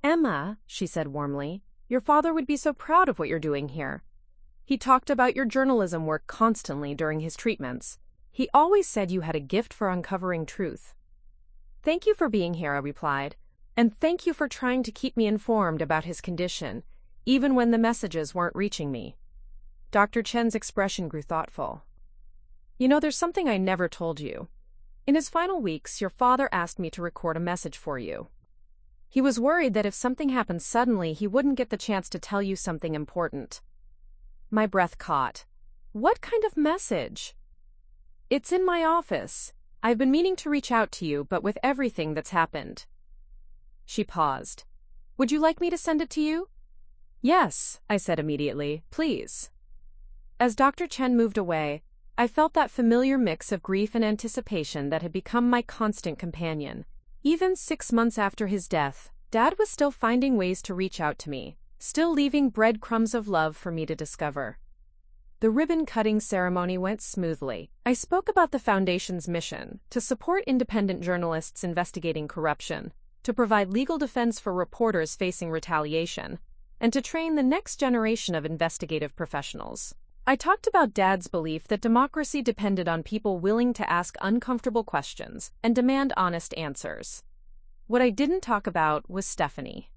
Emma, she said warmly, your father would be so proud of what you're doing here. He talked about your journalism work constantly during his treatments. He always said you had a gift for uncovering truth. Thank you for being here, I replied. And thank you for trying to keep me informed about his condition, even when the messages weren't reaching me. Dr. Chen's expression grew thoughtful. You know, there's something I never told you. In his final weeks, your father asked me to record a message for you. He was worried that if something happened suddenly, he wouldn't get the chance to tell you something important. My breath caught. What kind of message? It's in my office. I've been meaning to reach out to you, but with everything that's happened. She paused. Would you like me to send it to you? Yes, I said immediately. Please. As Dr. Chen moved away, I felt that familiar mix of grief and anticipation that had become my constant companion. Even 6 months after his death, Dad was still finding ways to reach out to me, still leaving breadcrumbs of love for me to discover. The ribbon-cutting ceremony went smoothly. I spoke about the Foundation's mission to support independent journalists investigating corruption, to provide legal defense for reporters facing retaliation, and to train the next generation of investigative professionals. I talked about Dad's belief that democracy depended on people willing to ask uncomfortable questions and demand honest answers. What I didn't talk about was Stephanie.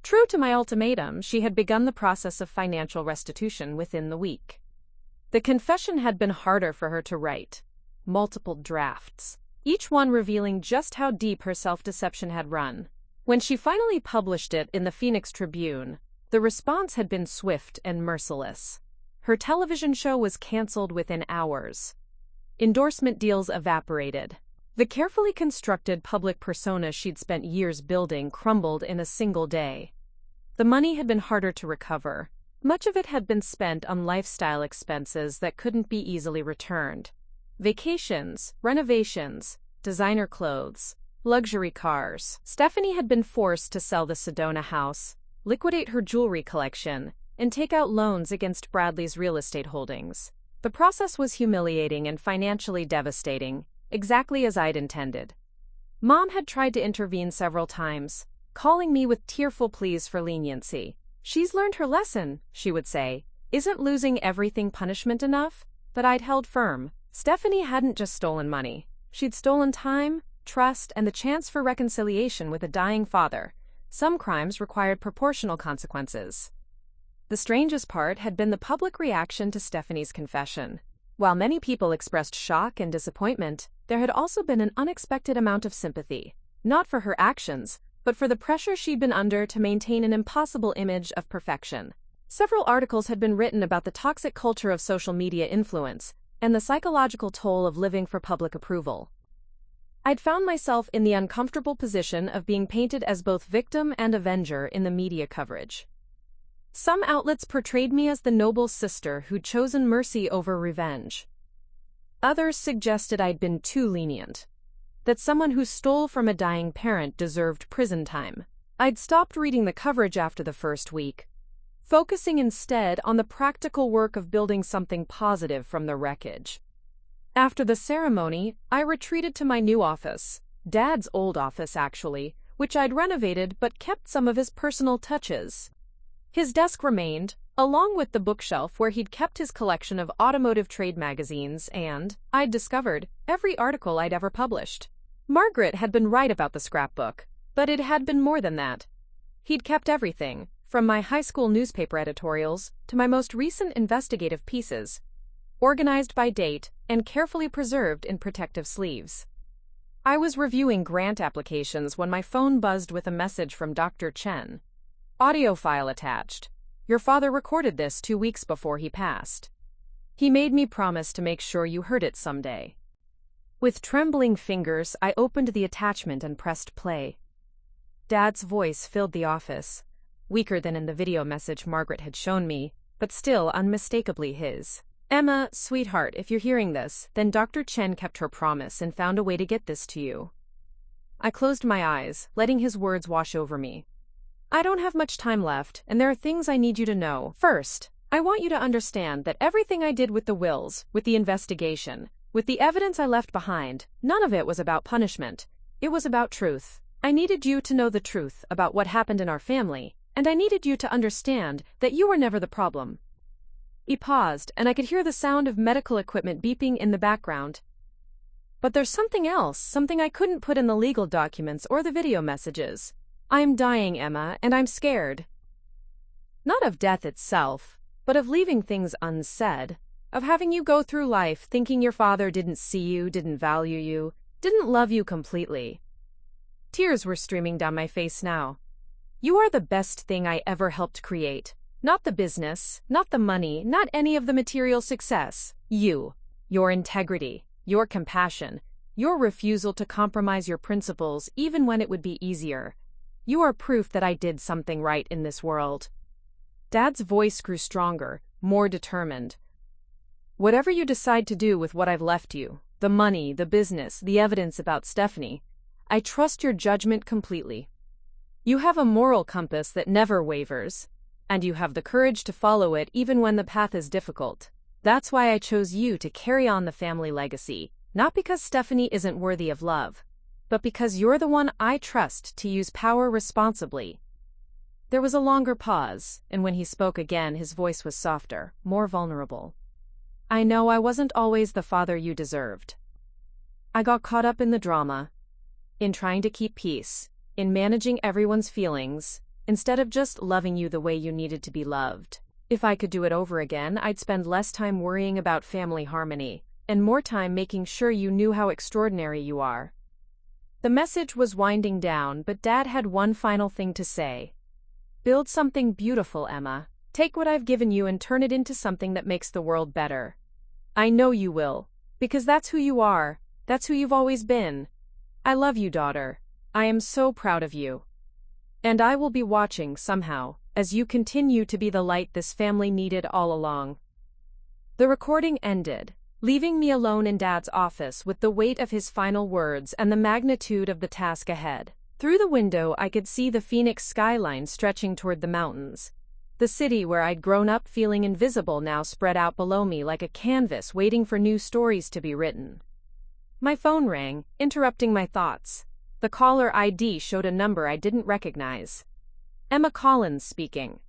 True to my ultimatum, she had begun the process of financial restitution within the week. The confession had been harder for her to write. Multiple drafts, each one revealing just how deep her self-deception had run. When she finally published it in the Phoenix Tribune, the response had been swift and merciless. Her television show was canceled within hours. Endorsement deals evaporated. The carefully constructed public persona she'd spent years building crumbled in a single day. The money had been harder to recover. Much of it had been spent on lifestyle expenses that couldn't be easily returned. Vacations, renovations, designer clothes, luxury cars. Stephanie had been forced to sell the Sedona house, liquidate her jewelry collection, and take out loans against Bradley's real estate holdings. The process was humiliating and financially devastating, exactly as I'd intended. Mom had tried to intervene several times, calling me with tearful pleas for leniency. "She's learned her lesson," she would say. "Isn't losing everything punishment enough?" But I'd held firm. Stephanie hadn't just stolen money. She'd stolen time, trust, and the chance for reconciliation with a dying father. Some crimes required proportional consequences. The strangest part had been the public reaction to Stephanie's confession. While many people expressed shock and disappointment, there had also been an unexpected amount of sympathy, not for her actions, but for the pressure she'd been under to maintain an impossible image of perfection. Several articles had been written about the toxic culture of social media influence and the psychological toll of living for public approval. I'd found myself in the uncomfortable position of being painted as both victim and avenger in the media coverage. Some outlets portrayed me as the noble sister who'd chosen mercy over revenge. Others suggested I'd been too lenient, that someone who stole from a dying parent deserved prison time. I'd stopped reading the coverage after the first week, focusing instead on the practical work of building something positive from the wreckage. After the ceremony, I retreated to my new office, Dad's old office actually, which I'd renovated but kept some of his personal touches. His desk remained, along with the bookshelf where he'd kept his collection of automotive trade magazines and, I'd discovered, every article I'd ever published. Margaret had been right about the scrapbook, but it had been more than that. He'd kept everything, from my high school newspaper editorials to my most recent investigative pieces, organized by date and carefully preserved in protective sleeves. I was reviewing grant applications when my phone buzzed with a message from Dr. Chen. "Audio file attached. Your father recorded this 2 weeks before he passed. He made me promise to make sure you heard it someday." With trembling fingers, I opened the attachment and pressed play. Dad's voice filled the office, weaker than in the video message Margaret had shown me, but still unmistakably his. "Emma, sweetheart, if you're hearing this, then Dr. Chen kept her promise and found a way to get this to you." I closed my eyes, letting his words wash over me. "I don't have much time left, and there are things I need you to know. First, I want you to understand that everything I did with the wills, with the investigation, with the evidence I left behind, none of it was about punishment. It was about truth. I needed you to know the truth about what happened in our family, and I needed you to understand that you were never the problem." He paused, and I could hear the sound of medical equipment beeping in the background. "But there's something else, something I couldn't put in the legal documents or the video messages. I'm dying, Emma, and I'm scared. Not of death itself, but of leaving things unsaid, of having you go through life thinking your father didn't see you, didn't value you, didn't love you completely." Tears were streaming down my face now. "You are the best thing I ever helped create. Not the business, not the money, not any of the material success. You, your integrity, your compassion, your refusal to compromise your principles even when it would be easier. You are proof that I did something right in this world." Dad's voice grew stronger, more determined, Whatever you decide to do with what I've left you, the money, the business, the evidence about Stephanie, I trust your judgment completely. You have a moral compass that never wavers, and you have the courage to follow it even when the path is difficult. That's why I chose you to carry on the family legacy, not because Stephanie isn't worthy of love, but because you're the one I trust to use power responsibly. There was a longer pause, and when he spoke again, his voice was softer, more vulnerable. I know I wasn't always the father you deserved. I got caught up in the drama, in trying to keep peace, in managing everyone's feelings, instead of just loving you the way you needed to be loved. If I could do it over again, I'd spend less time worrying about family harmony, and more time making sure you knew how extraordinary you are. The message was winding down, but Dad had one final thing to say. Build something beautiful, Emma. Take what I've given you and turn it into something that makes the world better. I know you will, because that's who you are, that's who you've always been. I love you, daughter. I am so proud of you. And I will be watching, somehow, as you continue to be the light this family needed all along. The recording ended, leaving me alone in Dad's office with the weight of his final words and the magnitude of the task ahead. Through the window, I could see the Phoenix skyline stretching toward the mountains. The city where I'd grown up feeling invisible now spread out below me like a canvas waiting for new stories to be written. My phone rang, interrupting my thoughts. The caller ID showed a number I didn't recognize. Emma Collins speaking.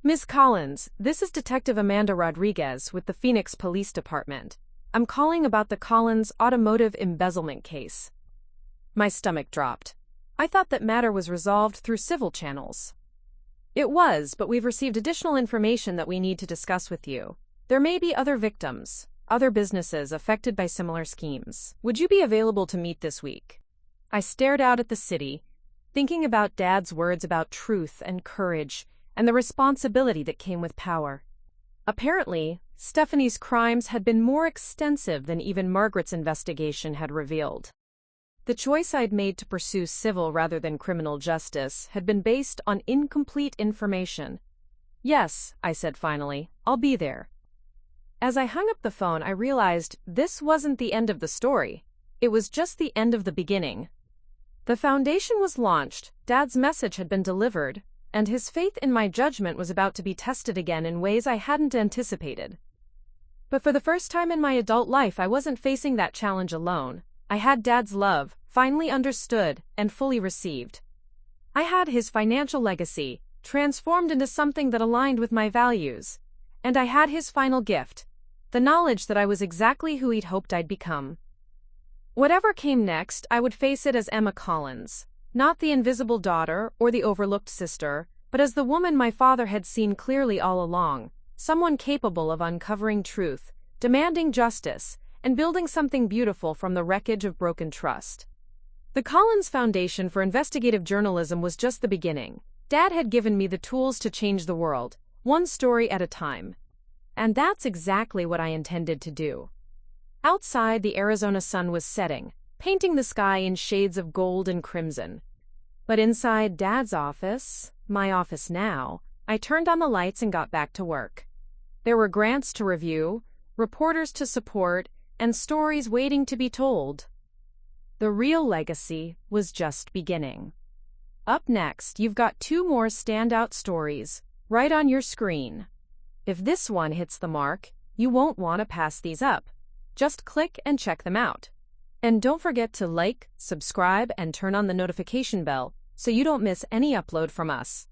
Miss Collins, this is Detective Amanda Rodriguez with the Phoenix Police Department. I'm calling about the Collins automotive embezzlement case. My stomach dropped. I thought that matter was resolved through civil channels. It was, but we've received additional information that we need to discuss with you. There may be other victims, other businesses affected by similar schemes. Would you be available to meet this week? I stared out at the city, thinking about Dad's words about truth and courage and the responsibility that came with power. Apparently, Stephanie's crimes had been more extensive than even Margaret's investigation had revealed. The choice I'd made to pursue civil rather than criminal justice had been based on incomplete information. Yes, I said finally, I'll be there. As I hung up the phone, I realized this wasn't the end of the story. It was just the end of the beginning. The foundation was launched, Dad's message had been delivered, and his faith in my judgment was about to be tested again in ways I hadn't anticipated. But for the first time in my adult life, I wasn't facing that challenge alone. I had Dad's love, finally understood and fully received. I had his financial legacy, transformed into something that aligned with my values. And I had his final gift, the knowledge that I was exactly who he'd hoped I'd become. Whatever came next, I would face it as Emma Collins, not the invisible daughter or the overlooked sister, but as the woman my father had seen clearly all along, someone capable of uncovering truth, demanding justice, and building something beautiful from the wreckage of broken trust. The Collins Foundation for Investigative Journalism was just the beginning. Dad had given me the tools to change the world, one story at a time. And that's exactly what I intended to do. Outside, the Arizona sun was setting, painting the sky in shades of gold and crimson. But inside Dad's office, my office now, I turned on the lights and got back to work. There were grants to review, reporters to support, and stories waiting to be told. The real legacy was just beginning. Up next, you've got 2 more standout stories, right on your screen. If this one hits the mark, you won't want to pass these up. Just click and check them out. And don't forget to like, subscribe, and turn on the notification bell so you don't miss any upload from us.